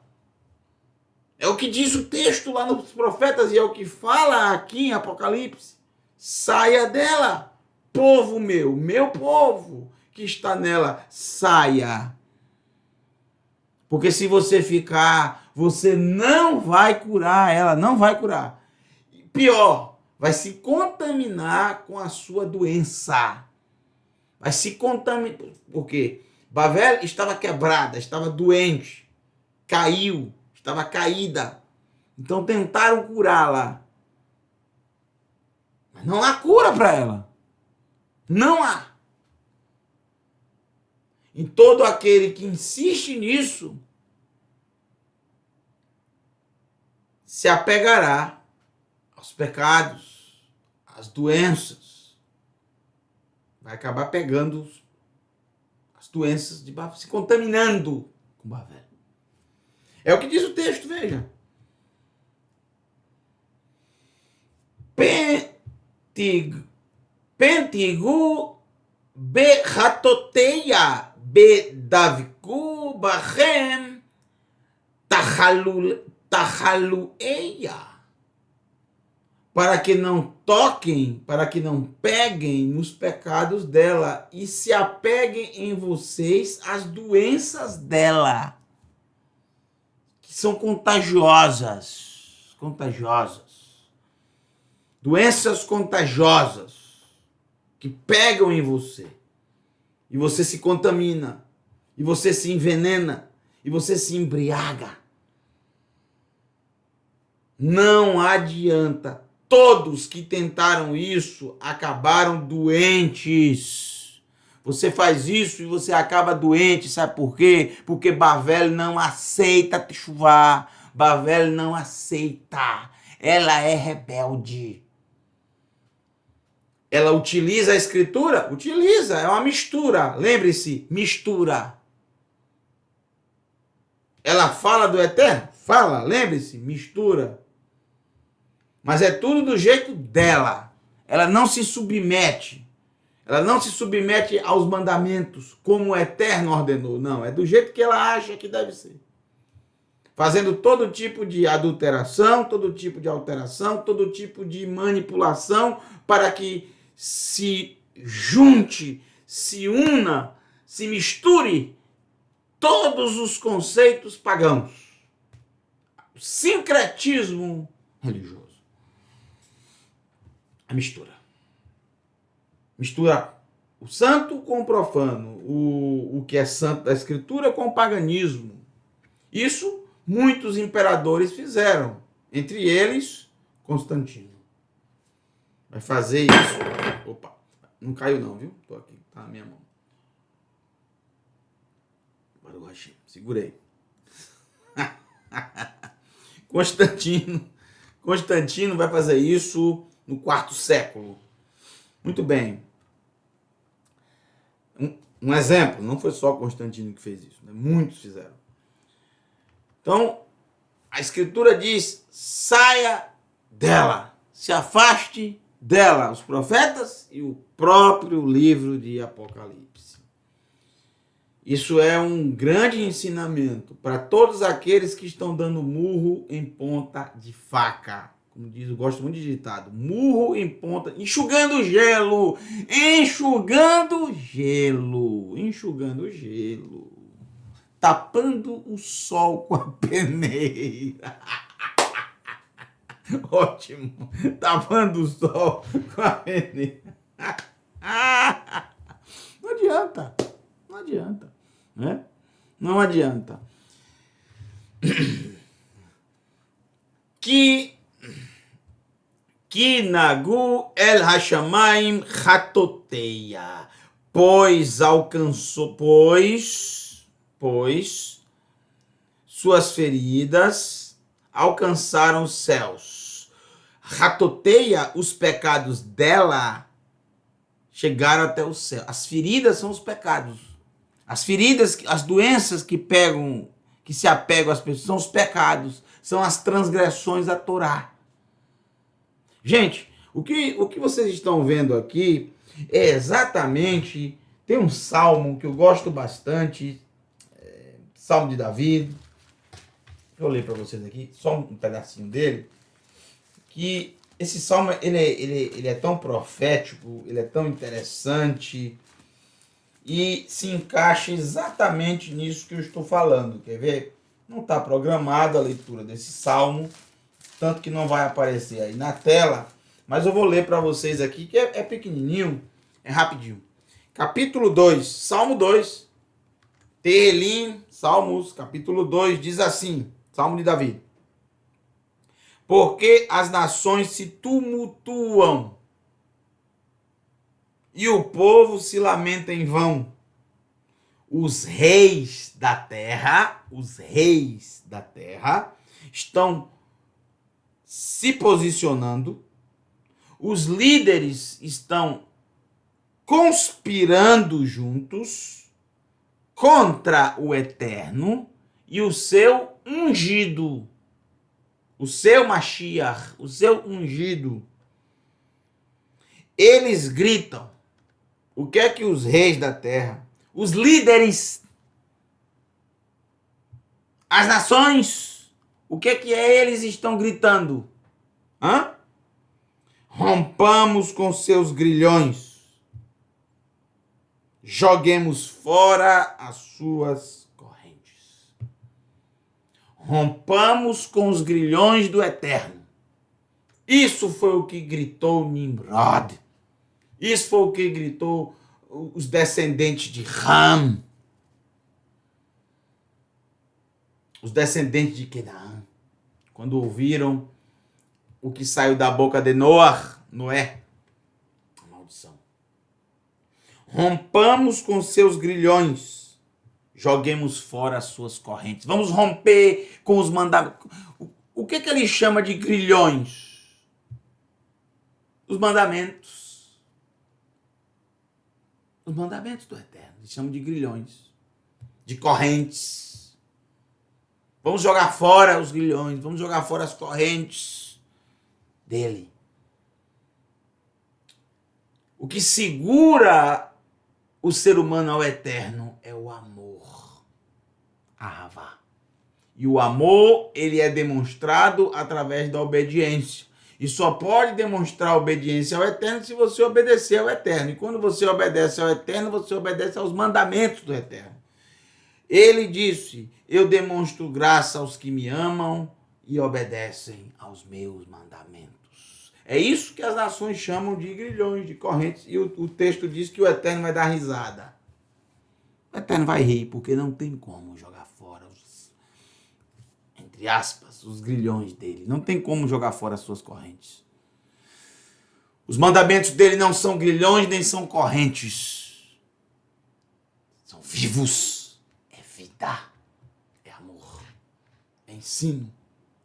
A: É o que diz o texto lá nos profetas e é o que fala aqui em Apocalipse. Saia dela, povo meu povo que está nela, saia. Porque se você ficar, você não vai curar ela, não vai curar. Pior, vai se contaminar com a sua doença. Vai se contaminar. Por quê? Bavel estava quebrada, estava doente, caiu, estava caída. Então tentaram curá-la. Mas não há cura para ela. Não há. E todo aquele que insiste nisso se apegará aos pecados, às doenças. Vai acabar pegando as doenças de Bavel, se contaminando com Bavel. É o que diz o texto, veja. Pentigu behatoteia bedaviku bachem tahalueia. Para que não toquem, para que não peguem nos pecados dela e se apeguem em vocês as doenças dela, que são contagiosas. Doenças contagiosas que pegam em você. E você se contamina. E você se envenena. E você se embriaga. Não adianta. Todos que tentaram isso acabaram doentes. Você faz isso e você acaba doente. Sabe por quê? Porque Bavel não aceita Teshuvá. Bavel não aceita. Ela é rebelde. Ela utiliza a escritura? Utiliza, é uma mistura. Lembre-se, mistura. Ela fala do Eterno? Fala, lembre-se, mistura. Mas é tudo do jeito dela. Ela não se submete. Ela não se submete aos mandamentos como o Eterno ordenou. Não, é do jeito que ela acha que deve ser. Fazendo todo tipo de adulteração, todo tipo de alteração, todo tipo de manipulação para que se junte, se una, se misture todos os conceitos pagãos. O sincretismo religioso. A mistura. Mistura o santo com o profano, o que é santo da Escritura com o paganismo. Isso muitos imperadores fizeram, entre eles Constantino. Vai fazer isso. Opa, não caiu não, viu? Tô aqui, tá na minha mão. Baruch Hashem. Segurei. Constantino vai fazer isso no 4º século. Muito bem. Um exemplo, não foi só Constantino que fez isso, né? Muitos fizeram. Então, a Escritura diz, saia dela, se afaste dela, os profetas e o próprio livro de Apocalipse. Isso é um grande ensinamento para todos aqueles que estão dando murro em ponta de faca. Como diz, eu gosto muito de ditado, murro em ponta, enxugando gelo, tapando o sol com a peneira. Ótimo, tapando o sol com a peneira. Não adianta, né? Não adianta. Que nagu el hashamayim chatoteia, pois suas feridas alcançaram os céus. Chatoteia, os pecados dela chegaram até o céu. As feridas são os pecados. As feridas, as doenças que se apegam às pessoas são os pecados, são as transgressões da Torá. Gente, o que vocês estão vendo aqui é exatamente, tem um salmo que eu gosto bastante, Salmo de Davi. Deixa eu ler para vocês aqui, só um pedacinho dele, que esse salmo ele é tão profético, ele é tão interessante e se encaixa exatamente nisso que eu estou falando. Quer ver? Não está programada a leitura desse salmo, tanto que não vai aparecer aí na tela, mas eu vou ler para vocês aqui, que é pequenininho, é rapidinho. Capítulo 2, Salmo 2, Teelim, Salmos, capítulo 2, diz assim, Salmo de Davi. Porque as nações se tumultuam e o povo se lamenta em vão. Os reis da terra estão se posicionando, os líderes estão conspirando juntos contra o Eterno e o seu ungido, o seu Mashiach, o seu ungido. Eles gritam. O que é que os reis da terra, os líderes, as nações, o que é eles estão gritando? Rompamos com seus grilhões. Joguemos fora as suas correntes. Rompamos com os grilhões do Eterno. Isso foi o que gritou Nimrod. Isso foi o que gritou os descendentes de Ham. Os descendentes de Canaã. Quando ouviram o que saiu da boca de Noé. A maldição. Rompamos com seus grilhões. Joguemos fora as suas correntes. Vamos romper com os mandamentos. O que ele chama de grilhões? Os mandamentos. Os mandamentos do Eterno. Eles chamam de grilhões. De correntes. Vamos jogar fora os grilhões. Vamos jogar fora as correntes dele. O que segura o ser humano ao Eterno é o amor. Ahavá. E o amor, ele é demonstrado através da obediência. E só pode demonstrar obediência ao Eterno se você obedecer ao Eterno. E quando você obedece ao Eterno, você obedece aos mandamentos do Eterno. Ele disse, eu demonstro graça aos que me amam e obedecem aos meus mandamentos. É isso que as nações chamam de grilhões, de correntes. E o texto diz que o Eterno vai dar risada. O Eterno vai rir, porque não tem como jogar fora os, entre aspas, os grilhões dele. Não tem como jogar fora as suas correntes. Os mandamentos dele não são grilhões, nem são correntes. São vivos. É vida. vida, é amor, é ensino,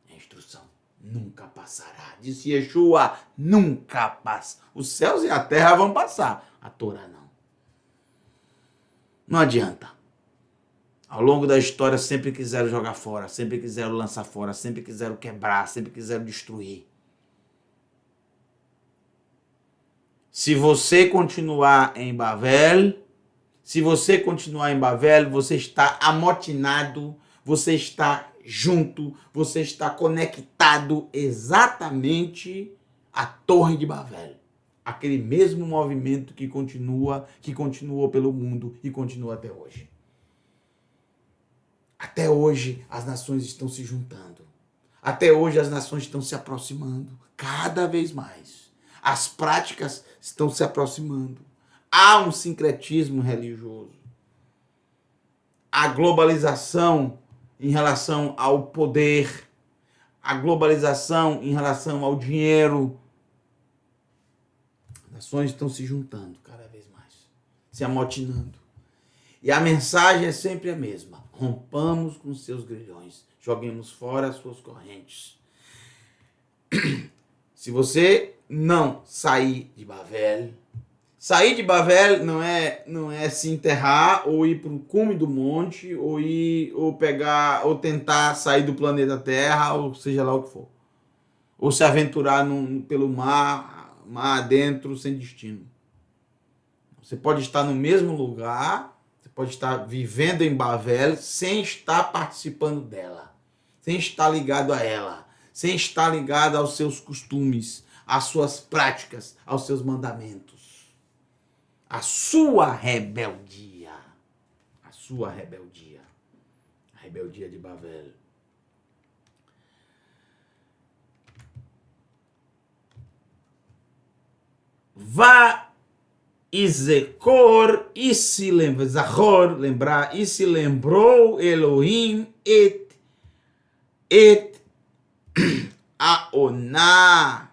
A: é instrução. Nunca passará. Disse Yeshua, nunca passa. Os céus e a terra vão passar, a Torá não. Não adianta. Ao longo da história sempre quiseram jogar fora, sempre quiseram lançar fora, sempre quiseram quebrar, sempre quiseram destruir. Se você continuar em Bavel, você está amotinado, você está junto, você está conectado exatamente à Torre de Babel. Aquele mesmo movimento que continuou pelo mundo e continua até hoje. Até hoje as nações estão se juntando. Até hoje as nações estão se aproximando cada vez mais. As práticas estão se aproximando. Há um sincretismo religioso. A globalização em relação ao poder, a globalização em relação ao dinheiro. As nações estão se juntando cada vez mais, se amotinando. E a mensagem é sempre a mesma. Rompamos com seus grilhões, joguemos fora as suas correntes. Se você não sair de Bavel não é se enterrar ou ir para o cume do monte ou tentar sair do planeta Terra, ou seja lá o que for. Ou se aventurar pelo mar adentro sem destino. Você pode estar no mesmo lugar, você pode estar vivendo em Bavel sem estar participando dela, sem estar ligado a ela, sem estar ligado aos seus costumes, às suas práticas, aos seus mandamentos. A sua rebeldia. A sua rebeldia. A rebeldia de Bavel. Vá Izekor, e se lembra, Zahor, lembrar, e se lembrou Elohim et Aoná.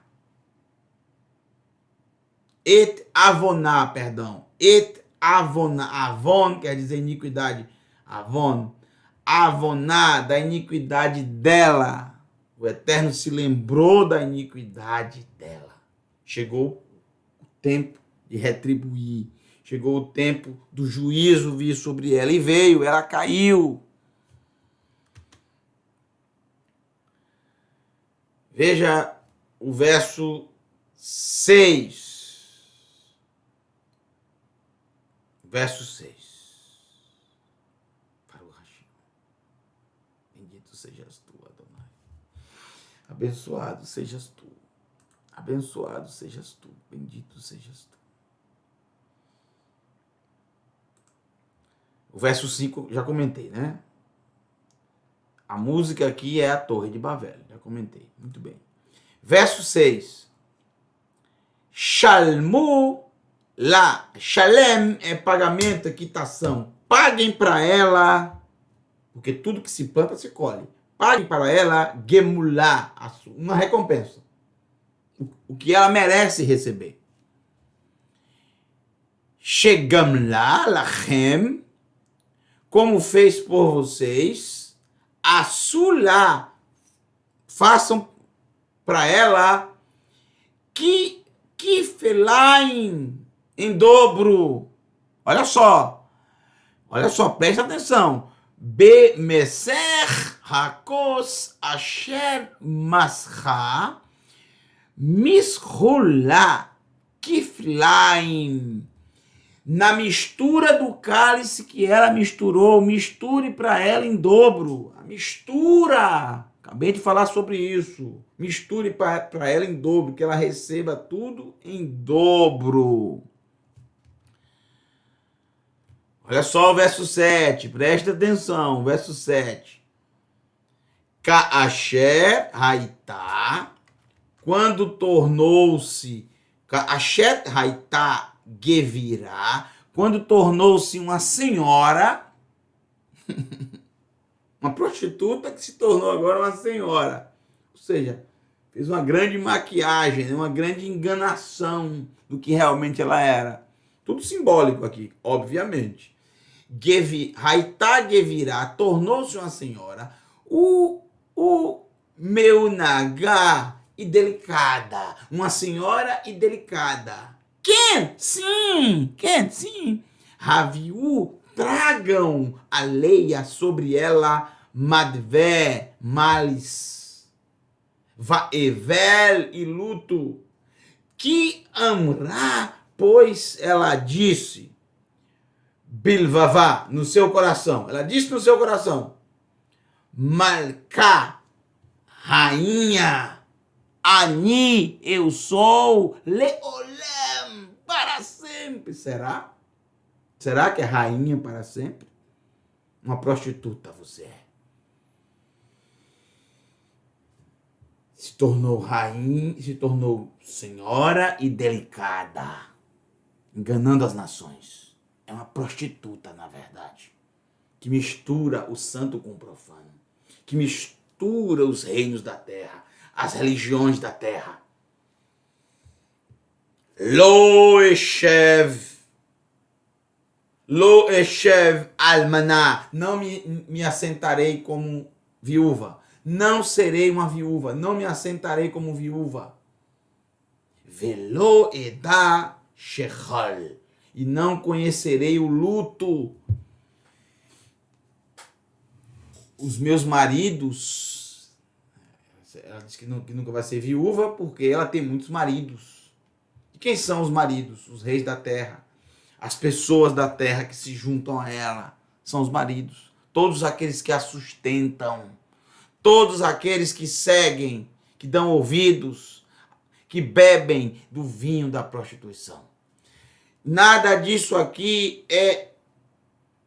A: Et avoná, avon quer dizer iniquidade, avoná, da iniquidade dela. O Eterno se lembrou da iniquidade dela. Chegou o tempo de retribuir, chegou o tempo do juízo vir sobre ela, e veio, ela caiu. Veja o verso 6. Verso 6. Para o Rashim. Bendito sejas tu, Adonai. Abençoado sejas tu. Abençoado sejas tu. Bendito sejas tu. O verso 5, já comentei, né? A música aqui é a Torre de Bavel. Já comentei. Muito bem. Verso 6. Shalmu lá, shalem é pagamento, é quitação. Paguem para ela, porque tudo que se planta se colhe. Paguem para ela gemulá, uma recompensa. O que ela merece receber. Chegam lá, lachem, como fez por vocês, asulá, façam para ela que felaim, em dobro. Olha só, presta atenção. Bemeser hakos asher mascha mishulá kiflaim. Na mistura do cálice que ela misturou, misture para ela em dobro. A mistura. Acabei de falar sobre isso. Misture para ela em dobro, que ela receba tudo em dobro. Olha só o verso 7, presta atenção, verso 7. Ka'asher haitá, quando tornou-se, Ka'asher haitá gevirá, quando tornou-se uma senhora, uma prostituta que se tornou agora uma senhora. Ou seja, fez uma grande maquiagem, uma grande enganação do que realmente ela era. Tudo simbólico aqui, obviamente. Haitá Gevirá, tornou-se uma senhora, o meu nagá e delicada, uma senhora e delicada. Quem? Sim, Raviu, tragam a leia sobre ela, madvé, males, vaevel e luto, que amrá, pois ela disse, bilvavá, no seu coração, ela disse no seu coração, malká, rainha, Ani, eu sou, leolem, para sempre. Será? Será que é rainha para sempre? Uma prostituta você é. Se tornou rainha, se tornou senhora e delicada, enganando as nações. É uma prostituta, na verdade, que mistura o santo com o profano, que mistura os reinos da terra, as religiões da terra. Lo eshev almaná, não me assentarei como viúva, não serei uma viúva, não me assentarei como viúva. Velo edá shechal, e não conhecerei o luto. Os meus maridos, ela diz que nunca vai ser viúva porque ela tem muitos maridos. E quem são os maridos? Os reis da terra. As pessoas da terra que se juntam a ela são os maridos. Todos aqueles que a sustentam. Todos aqueles que seguem, que dão ouvidos, que bebem do vinho da prostituição. Nada disso aqui é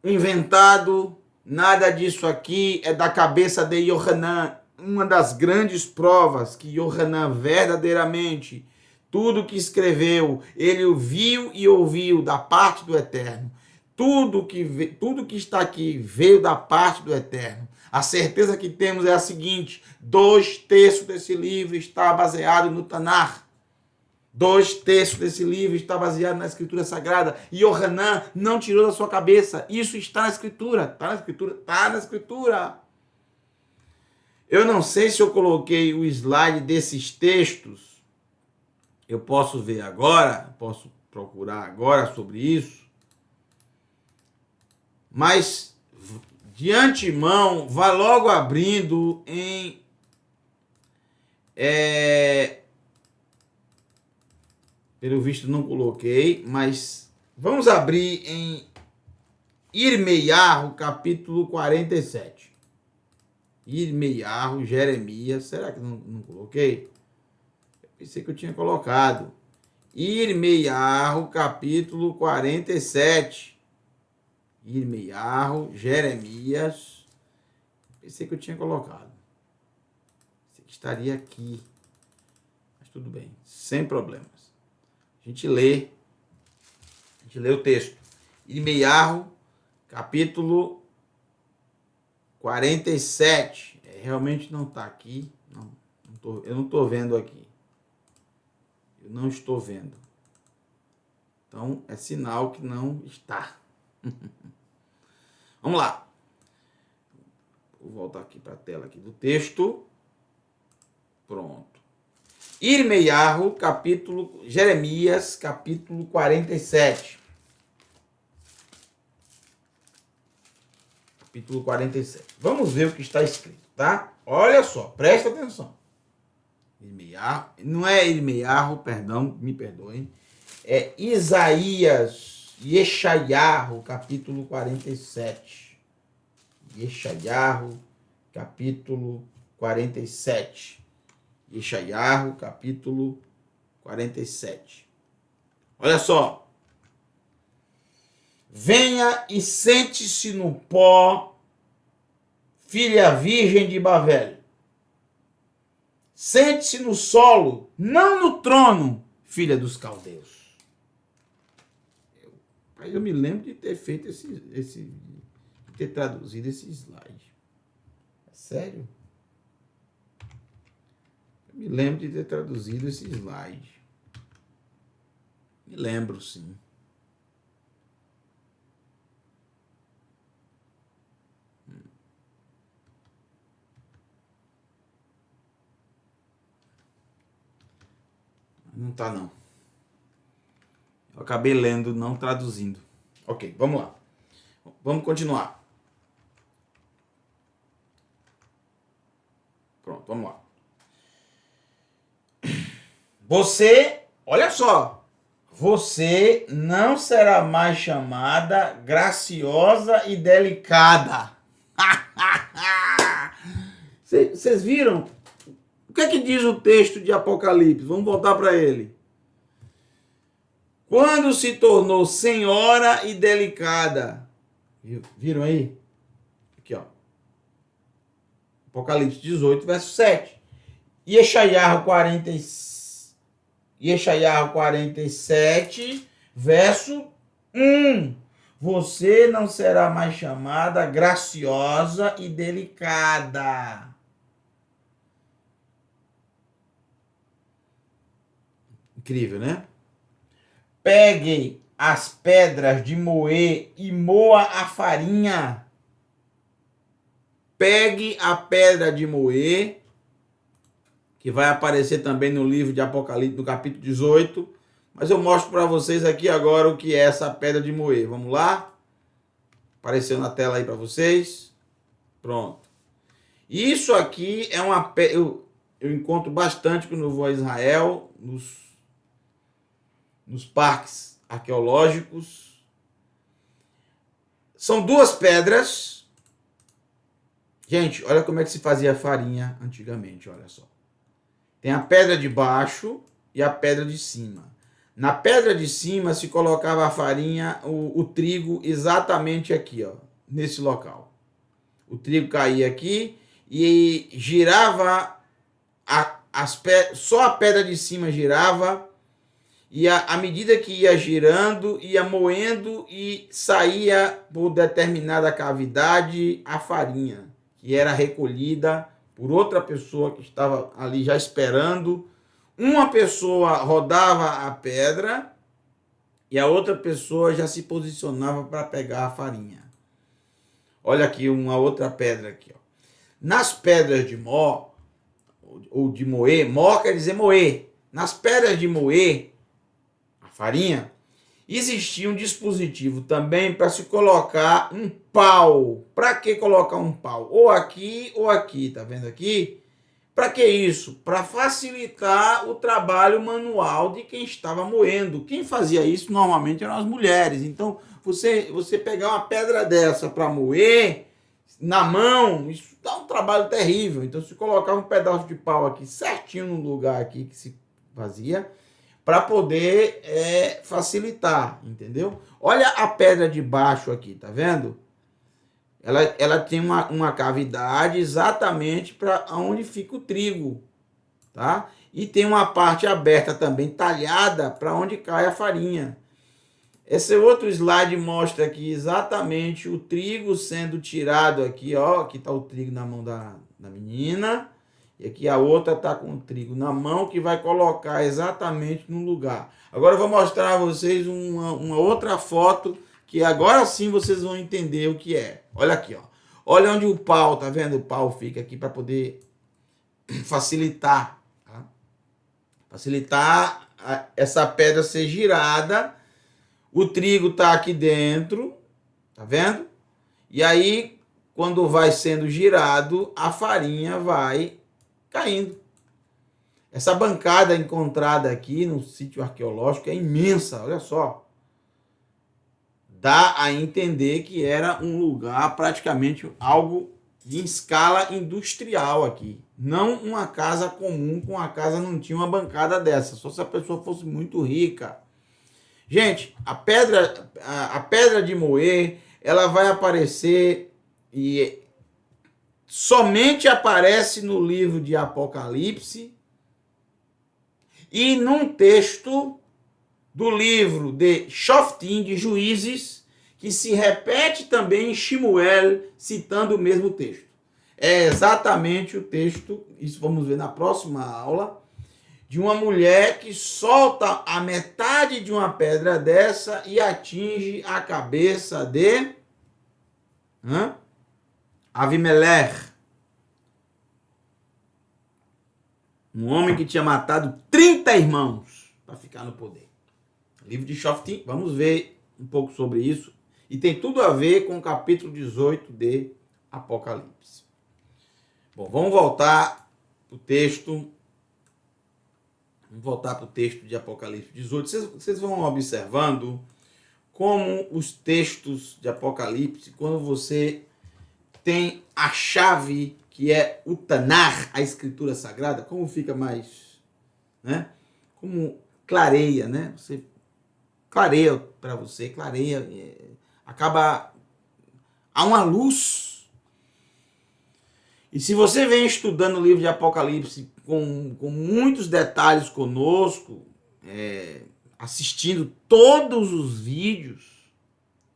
A: inventado, nada disso aqui é da cabeça de Yohanan. Uma das grandes provas que Yohanan verdadeiramente, tudo que escreveu, ele viu e ouviu da parte do Eterno. Tudo que está aqui veio da parte do Eterno. A certeza que temos é a seguinte: 2/3 desse livro está baseado no Tanar. 2/3 desse livro está baseado na Escritura Sagrada. E Yohanan não tirou da sua cabeça. Isso está na Escritura. Está na Escritura. Está na Escritura. Eu não sei se eu coloquei o slide desses textos. Eu posso ver agora. Posso procurar agora sobre isso. Mas, de antemão, vá logo abrindo em... Pelo visto não coloquei, mas vamos abrir em Irmeiarro, capítulo 47. Irmeiarro, Jeremias, será que não coloquei? Eu pensei que eu tinha colocado. Irmeiarro, capítulo 47. Irmeiarro, Jeremias, pensei que eu tinha colocado. Pensei que estaria aqui, mas tudo bem, sem problemas. A gente lê o texto. Irmeiarro, capítulo 47. Realmente não está aqui. Eu não estou vendo aqui. Eu não estou vendo. Então, é sinal que não está. Vamos lá. Vou voltar aqui para a tela aqui do texto. Pronto. Irmeiarro, Jeremias, capítulo 47. Capítulo 47. Vamos ver o que está escrito, tá? Olha só, presta atenção. Irmeiarro, não é Irmeiarro, perdão, me perdoem. É Isaías, Yeshayahu, capítulo 47. Yeshayahu, capítulo 47. Yeshayahu, capítulo 47. Olha só. Venha e sente-se no pó, filha virgem de Babel. Sente-se no solo, não no trono, filha dos caldeus. Eu me lembro de ter feito de ter traduzido esse slide. É sério? Eu me lembro de ter traduzido esse slide. Me lembro, sim. Não tá, não. Eu acabei lendo, não traduzindo. Ok, vamos lá. Vamos continuar. Pronto, vamos lá. Você, olha só. Você não será mais chamada graciosa e delicada. Vocês viram? O que é que diz o texto de Apocalipse? Vamos voltar para ele. Quando se tornou senhora e delicada. Viram aí? Aqui, ó. Apocalipse 18, verso 7. Yeshayahu 47, verso 1. Você não será mais chamada graciosa e delicada. Incrível, né? Pegue as pedras de moer e moa a farinha. Pegue a pedra de moer, que vai aparecer também no livro de Apocalipse, no capítulo 18. Mas eu mostro para vocês aqui agora o que é essa pedra de moer. Vamos lá? Apareceu na tela aí para vocês. Pronto. Isso aqui é uma pedra... Eu encontro bastante quando eu vou a Israel, nos parques arqueológicos. São duas pedras. Gente, olha como é que se fazia farinha antigamente, olha só. Tem a pedra de baixo e a pedra de cima. Na pedra de cima se colocava a farinha, o trigo exatamente aqui, ó, nesse local. O trigo caía aqui e girava, só a pedra de cima girava, e à medida que ia girando, ia moendo e saía por determinada cavidade a farinha, que era recolhida por outra pessoa que estava ali já esperando. Uma pessoa rodava a pedra e a outra pessoa já se posicionava para pegar a farinha. Olha aqui uma outra pedra aqui, ó. Nas pedras de mó, ou de moer, mó quer dizer moer. Nas pedras de moer a farinha, existia um dispositivo também para se colocar um pau. Para que colocar um pau? Ou aqui, tá vendo aqui? Para que isso? Para facilitar o trabalho manual de quem estava moendo. Quem fazia isso normalmente eram as mulheres. Então, você pegar uma pedra dessa para moer na mão, isso dá um trabalho terrível. Então, se colocava um pedaço de pau aqui certinho no lugar aqui que se fazia, para poder facilitar, entendeu? Olha a pedra de baixo aqui, tá vendo? Ela tem uma cavidade exatamente para onde fica o trigo, tá? E tem uma parte aberta também, talhada, para onde cai a farinha. Esse outro slide mostra aqui exatamente o trigo sendo tirado aqui, ó. Aqui está o trigo na mão da menina. E aqui a outra está com o trigo na mão, que vai colocar exatamente no lugar. Agora eu vou mostrar a vocês uma outra foto, que agora sim vocês vão entender o que é. Olha aqui, ó. Olha onde o pau, tá vendo? O pau fica aqui para poder facilitar, tá? Facilitar essa pedra ser girada. O trigo tá aqui dentro, tá vendo? E aí, quando vai sendo girado, a farinha vai caindo. Essa bancada encontrada aqui no sítio arqueológico é imensa, olha só. Dá a entender que era um lugar praticamente algo em escala industrial aqui. Não uma casa comum, com a casa não tinha uma bancada dessa, só se a pessoa fosse muito rica. Gente, a pedra de moer, ela vai aparecer e somente aparece no livro de Apocalipse e num texto do livro de Shoftim, de Juízes, que se repete também em Shemuel, citando o mesmo texto. É exatamente o texto, isso vamos ver na próxima aula, de uma mulher que solta a metade de uma pedra dessa e atinge a cabeça de Avimelech, um homem que tinha matado 30 irmãos. para ficar no poder. Livro de Shoftim, vamos ver um pouco sobre isso. E tem tudo a ver com o capítulo 18 de Apocalipse. Bom, vamos voltar para o texto. Vamos voltar para o texto de Apocalipse 18. Vocês vão observando como os textos de Apocalipse, quando você tem a chave que é o Tanar, a escritura sagrada, como fica mais, né? Como clareia, né? Você clareia para você, clareia, acaba há uma luz. E se você vem estudando o livro de Apocalipse com muitos detalhes conosco, assistindo todos os vídeos,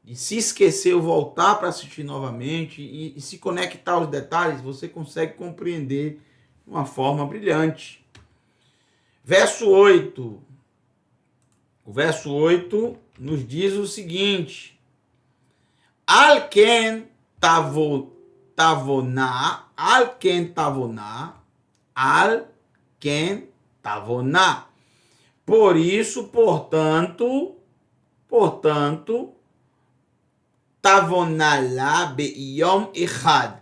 A: e se esqueceu, voltar para assistir novamente e se conectar aos detalhes, você consegue compreender de uma forma brilhante. Verso 8. O verso 8 nos diz o seguinte: Alken tavoná, Por isso, portanto, tavonalá be'yom echad.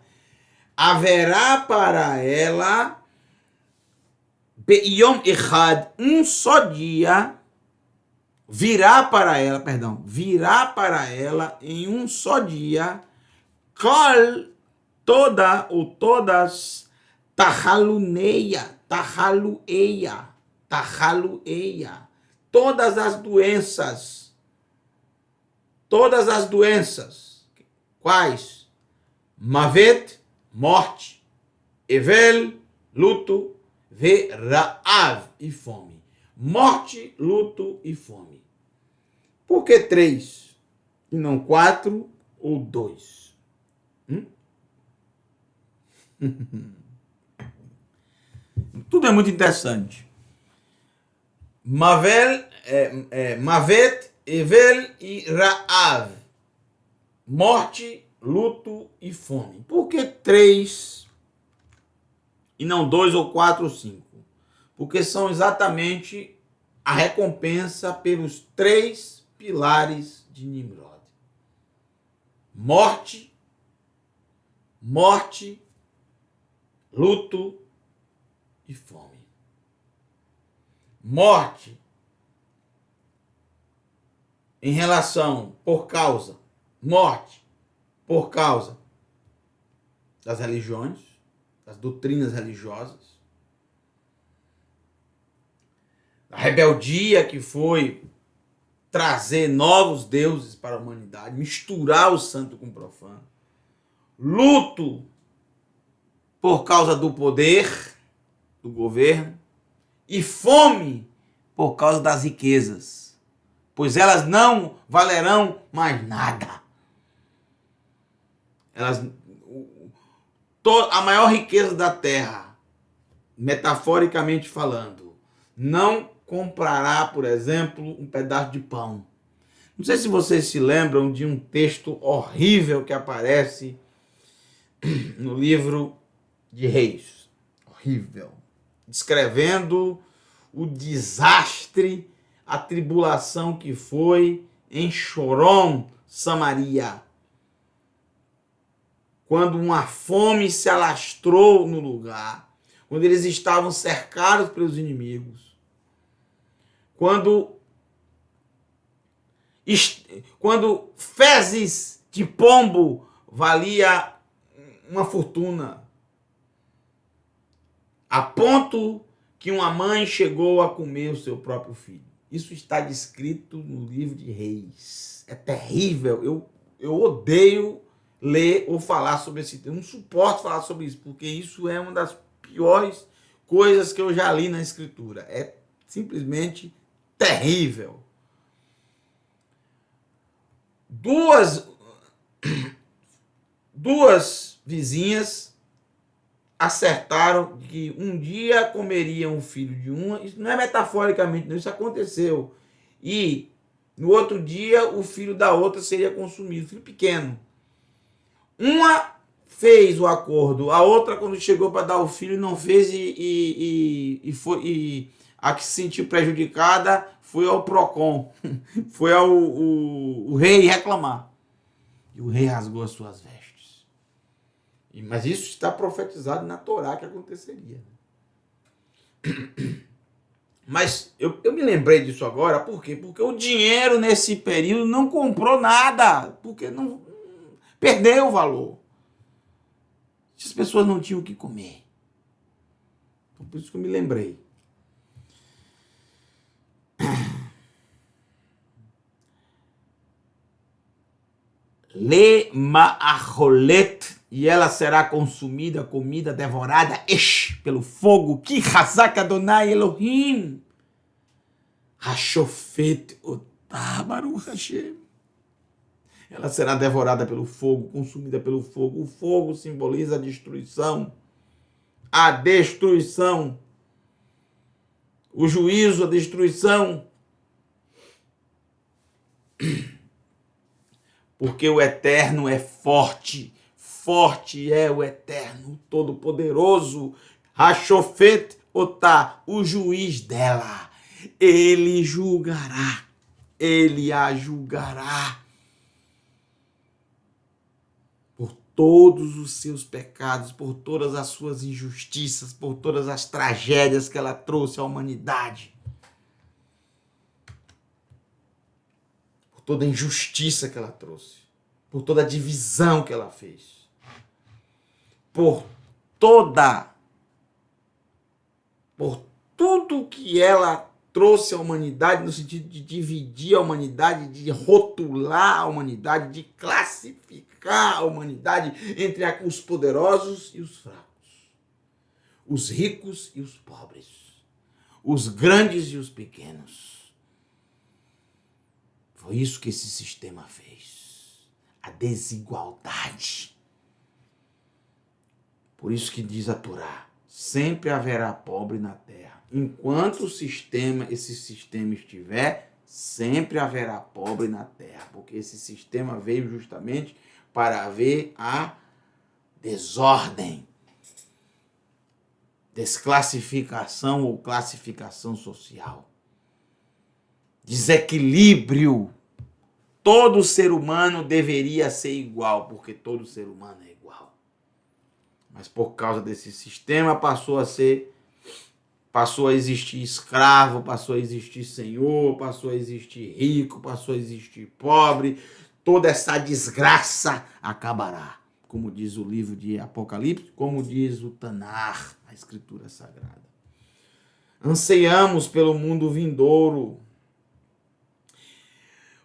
A: Haverá para ela be'yom echad, um só dia, virá para ela em um só dia, todas, tahalueia, todas as doenças, quais? Mavet, morte, Evel, luto, Ra'av, e fome. Morte, luto e fome. Por que 3 e não 4 ou 2? Tudo é muito interessante. Mavet, Evel e Ra'av. Morte, luto e fome. Por que 3 e não 2 ou 4 ou 5? Porque são exatamente a recompensa pelos 3 pilares de Nimrod. Morte, luto e fome. Morte em relação, por causa das religiões, das doutrinas religiosas, a rebeldia que foi trazer novos deuses para a humanidade, misturar o santo com o profano. Luto por causa do poder, do governo, e fome por causa das riquezas, pois elas não valerão mais nada. A maior riqueza da terra, metaforicamente falando, não comprará, por exemplo, um pedaço de pão. Não sei se vocês se lembram de um texto horrível que aparece no livro de Reis. Horrível. Descrevendo o desastre, a tribulação que foi em Chorom, Samaria. Quando uma fome se alastrou no lugar, quando eles estavam cercados pelos inimigos, quando fezes de pombo valia uma fortuna, a ponto que uma mãe chegou a comer o seu próprio filho. Isso está descrito no livro de Reis. É terrível. Eu odeio ler ou falar sobre esse tema. Eu não suporto falar sobre isso, porque isso é uma das piores coisas que eu já li na Escritura. É simplesmente terrível. Duas vizinhas acertaram que um dia comeriam o filho de uma. Isso não é metaforicamente, não, isso aconteceu. E no outro dia o filho da outra seria consumido, filho pequeno. Uma fez o acordo, a outra, quando chegou para dar o filho, não fez e a que se sentiu prejudicada foi ao Procon, foi ao o rei reclamar. E o rei rasgou as suas vestes. Mas isso está profetizado na Torá que aconteceria. Mas eu me lembrei disso agora, por quê? Porque o dinheiro nesse período não comprou nada, porque não perdeu o valor. As pessoas não tinham o que comer. Então, por isso que eu me lembrei. Le ma'acholet, e ela será consumida, comida, devorada, pelo fogo. Ki chazak Adonai Elohim. Hashofet otah Baruch Hashem. Ela será devorada pelo fogo, consumida pelo fogo. O fogo simboliza a destruição. A destruição. O juízo, a destruição. Porque o Eterno é forte. Forte é o Eterno, Todo-Poderoso. Hashofet otah, o juiz dela. Ele julgará. Ele a julgará. Por todos os seus pecados, por todas as suas injustiças, por todas as tragédias que ela trouxe à humanidade. Por toda a injustiça que ela trouxe. Por toda a divisão que ela fez. Por tudo que ela trouxe à humanidade, no sentido de dividir a humanidade, de rotular a humanidade, de classificar a humanidade entre os poderosos e os fracos, os ricos e os pobres, os grandes e os pequenos. Foi isso que esse sistema fez. A desigualdade. Por isso que diz a Torá, sempre haverá pobre na terra. Enquanto esse sistema estiver, sempre haverá pobre na terra. Porque esse sistema veio justamente para haver a desordem, desclassificação ou classificação social. Desequilíbrio. Todo ser humano deveria ser igual, porque todo ser humano é igual. Mas por causa desse sistema passou a existir escravo, passou a existir senhor, passou a existir rico, passou a existir pobre. Toda essa desgraça acabará. Como diz o livro de Apocalipse, como diz o Tanar, a Escritura Sagrada. Anseiamos pelo mundo vindouro.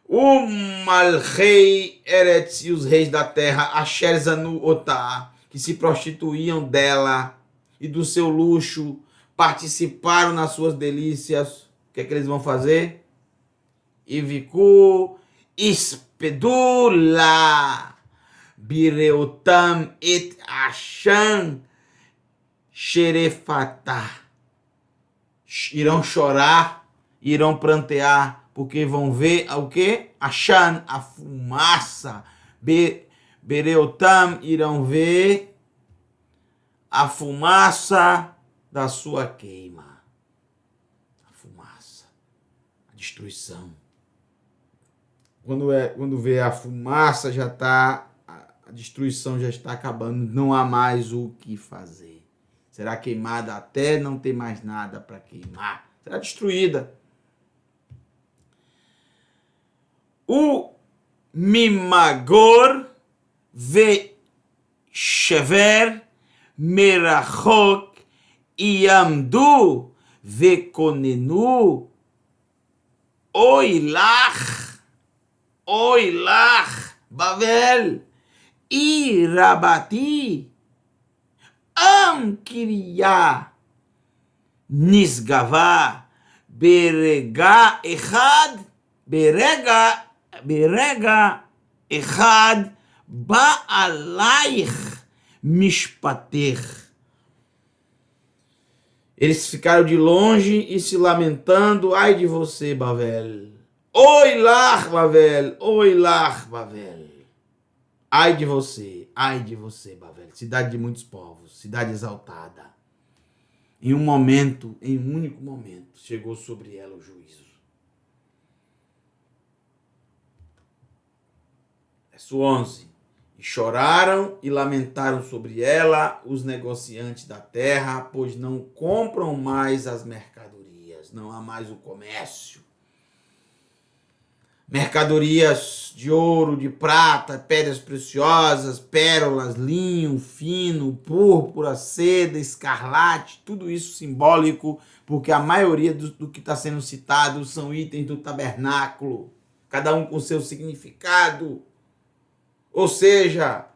A: O Malrei Eretz e os reis da terra, Asher Zanu Otah, que se prostituíam dela e do seu luxo, participaram nas suas delícias. O que é que eles vão fazer? Iviku ispedula bireutam et ashan xerefatá. Irão chorar, irão prantear, porque vão ver o quê? Ashan, a fumaça. Bereutam, irão ver a fumaça da sua queima. A fumaça, a destruição. Quando vê a fumaça, a destruição já está acabando, não há mais o que fazer. Será queimada até não ter mais nada para queimar. Será destruída. O Mimagor ve Shever Merachok Yamdu Vekonenu Oilach Bavel Irabati Amkiria Nisgava Berega Echad Berega Echad Baalaich Mishpater. Eles ficaram de longe e se lamentando. Ai de você, Bavel. Oilach, Bavel. Oilach, Bavel. Ai de você, Bavel. Cidade de muitos povos, cidade exaltada. em um único momento, chegou sobre ela o juízo. Verso 11. E choraram e lamentaram sobre ela os negociantes da terra, pois não compram mais as mercadorias, não há mais o comércio. Mercadorias de ouro, de prata, pedras preciosas, pérolas, linho fino, púrpura, seda, escarlate, tudo isso simbólico, porque a maioria do que está sendo citado são itens do tabernáculo, cada um com seu significado. Ou seja,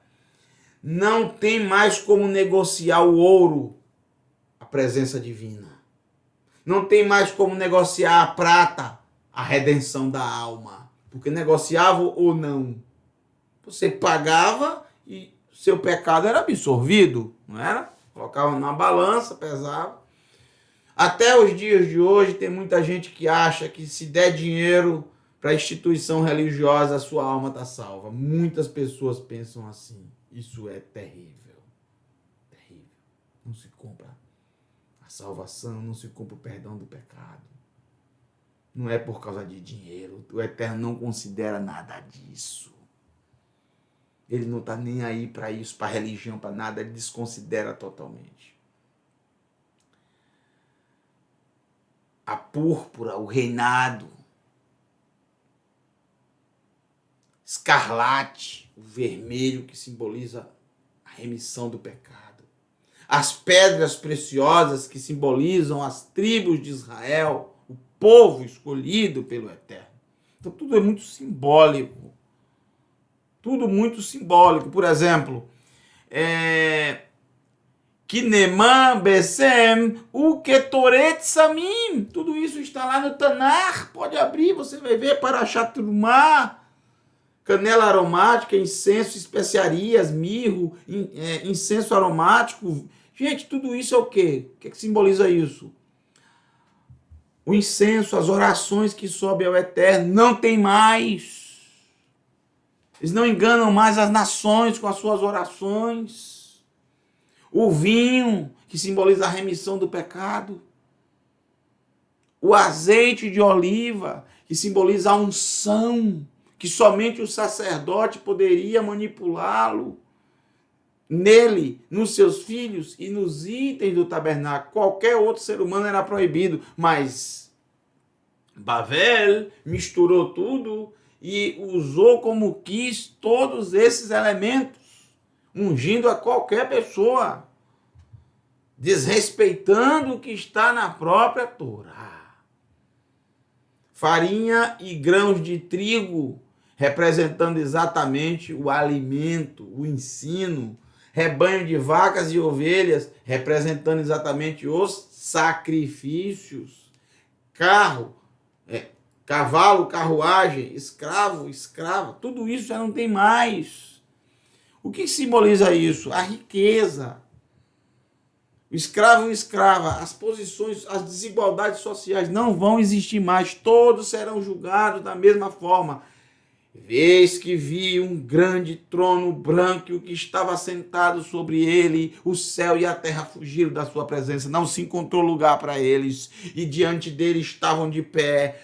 A: não tem mais como negociar o ouro, a presença divina. Não tem mais como negociar a prata, a redenção da alma. Porque negociava ou não. Você pagava e seu pecado era absorvido, não era? Colocava numa balança, pesava. Até os dias de hoje tem muita gente que acha que se der dinheiro para a instituição religiosa, a sua alma está salva. Muitas pessoas pensam assim. Isso é terrível. Terrível. Não se compra a salvação, não se compra o perdão do pecado. Não é por causa de dinheiro. O Eterno não considera nada disso. Ele não está nem aí para isso, para religião, para nada. Ele desconsidera totalmente. A púrpura, o reinado. Escarlate, o vermelho que simboliza a remissão do pecado. As pedras preciosas que simbolizam as tribos de Israel, o povo escolhido pelo Eterno. Então tudo é muito simbólico. Tudo muito simbólico. Por exemplo, Kineman, Besem, o Ketoret Samim. Tudo isso está lá no Tanar. Pode abrir, você vai ver Parashat Trumah. Canela aromática, incenso, especiarias, mirro, incenso aromático. Gente, tudo isso é o quê? O que simboliza isso? O incenso, as orações que sobem ao Eterno, não tem mais. Eles não enganam mais as nações com as suas orações. O vinho, que simboliza a remissão do pecado. O azeite de oliva, que simboliza a unção, que somente o sacerdote poderia manipulá-lo. Nele, nos seus filhos e nos itens do tabernáculo. Qualquer outro ser humano era proibido, mas Bavel misturou tudo e usou como quis todos esses elementos, ungindo a qualquer pessoa, desrespeitando o que está na própria Torá. Farinha e grãos de trigo, representando exatamente o alimento, o ensino. Rebanho de vacas e ovelhas, representando exatamente os sacrifícios. Cavalo, carruagem, escravo, escrava, tudo isso já não tem mais. O que simboliza isso? A riqueza. O escravo e escrava, as posições, as desigualdades sociais não vão existir mais. Todos serão julgados da mesma forma. Vês que vi um grande trono branco e o que estava sentado sobre ele, o céu e a terra fugiram da sua presença, não se encontrou lugar para eles, e diante dele estavam de pé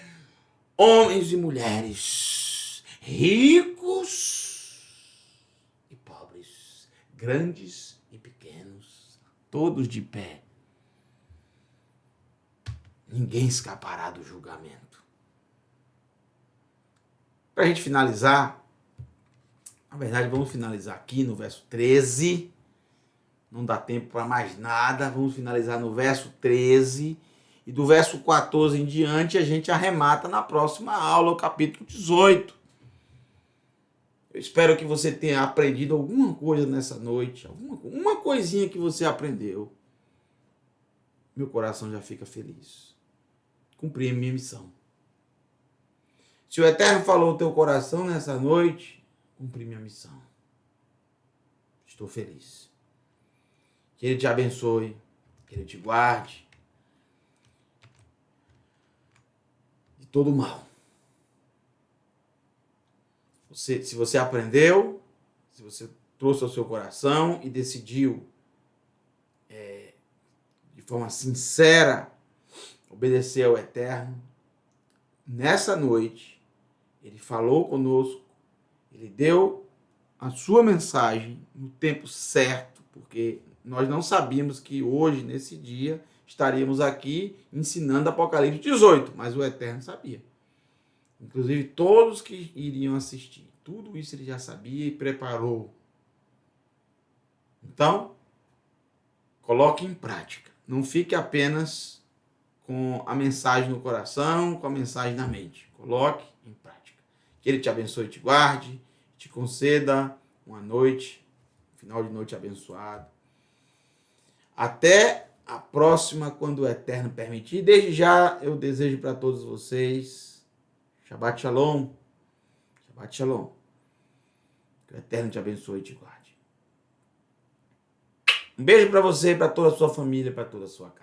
A: homens e mulheres, ricos e pobres, grandes e pequenos, todos de pé. Ninguém escapará do julgamento. Para a gente finalizar, na verdade vamos finalizar aqui no verso 13, não dá tempo para mais nada, vamos finalizar no verso 13, e do verso 14 em diante a gente arremata na próxima aula, o capítulo 18. Eu espero que você tenha aprendido alguma coisa nessa noite, uma coisinha que você aprendeu. Meu coração já fica feliz. Cumpri a minha missão. Se o Eterno falou o teu coração nessa noite, cumpri minha missão. Estou feliz. Que Ele te abençoe, que Ele te guarde de todo mal. Se você aprendeu, se você trouxe ao seu coração e decidiu forma sincera, obedecer ao Eterno. Nessa noite, Ele falou conosco, Ele deu a sua mensagem no tempo certo, porque nós não sabíamos que hoje, nesse dia, estaríamos aqui ensinando Apocalipse 18, mas o Eterno sabia. Inclusive todos que iriam assistir. Tudo isso Ele já sabia e preparou. Então, coloque em prática. Não fique apenas com a mensagem no coração, com a mensagem na mente. Coloque em prática. Que Ele te abençoe e te guarde, te conceda uma noite, um final de noite abençoado. Até a próxima, quando o Eterno permitir. Desde já, eu desejo para todos vocês Shabbat Shalom. Shabbat Shalom. Que o Eterno te abençoe e te guarde. Um beijo para você, para toda a sua família, para toda a sua casa.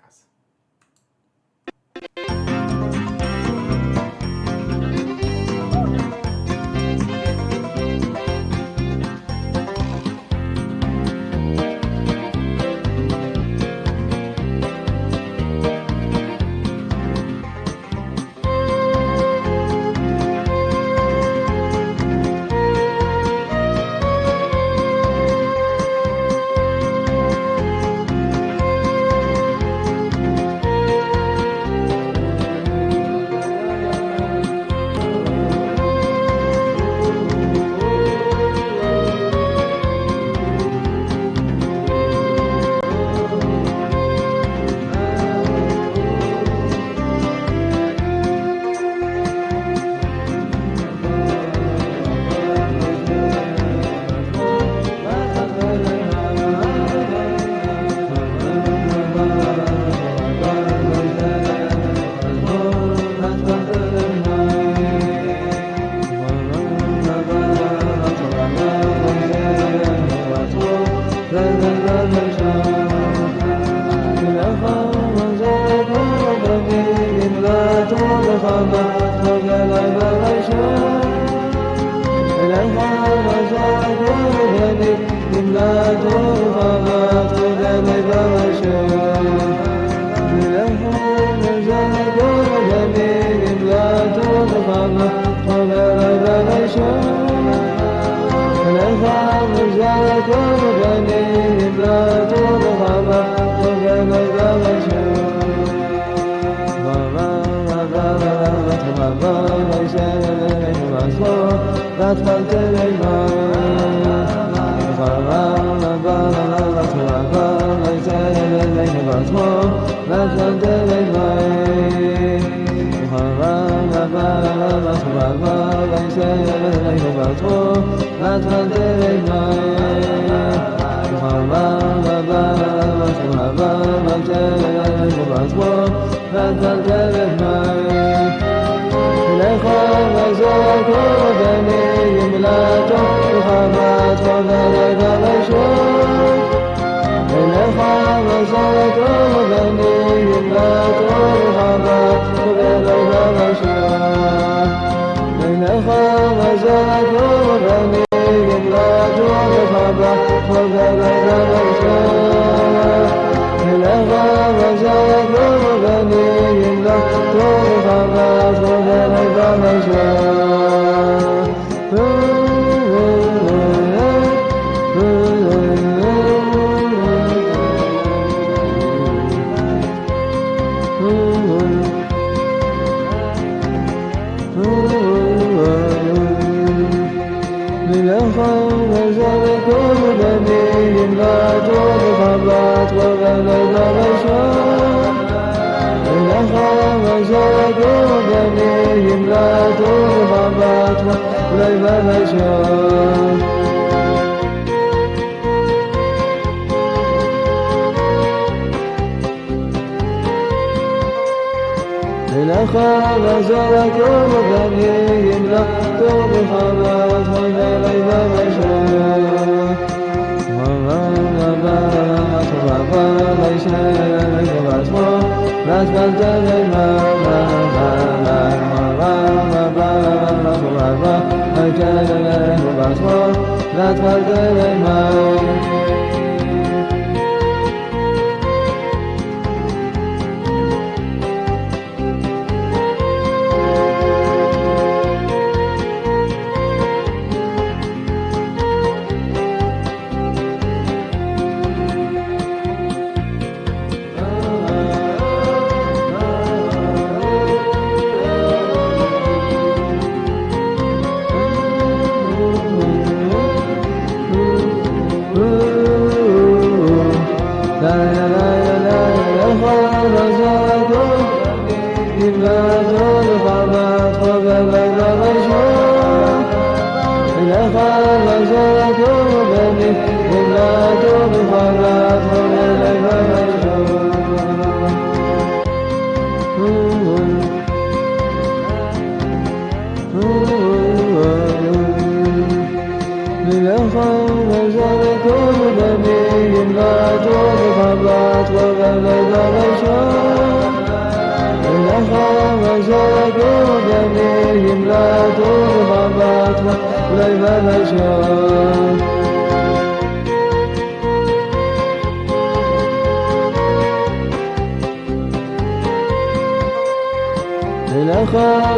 B: Lecha,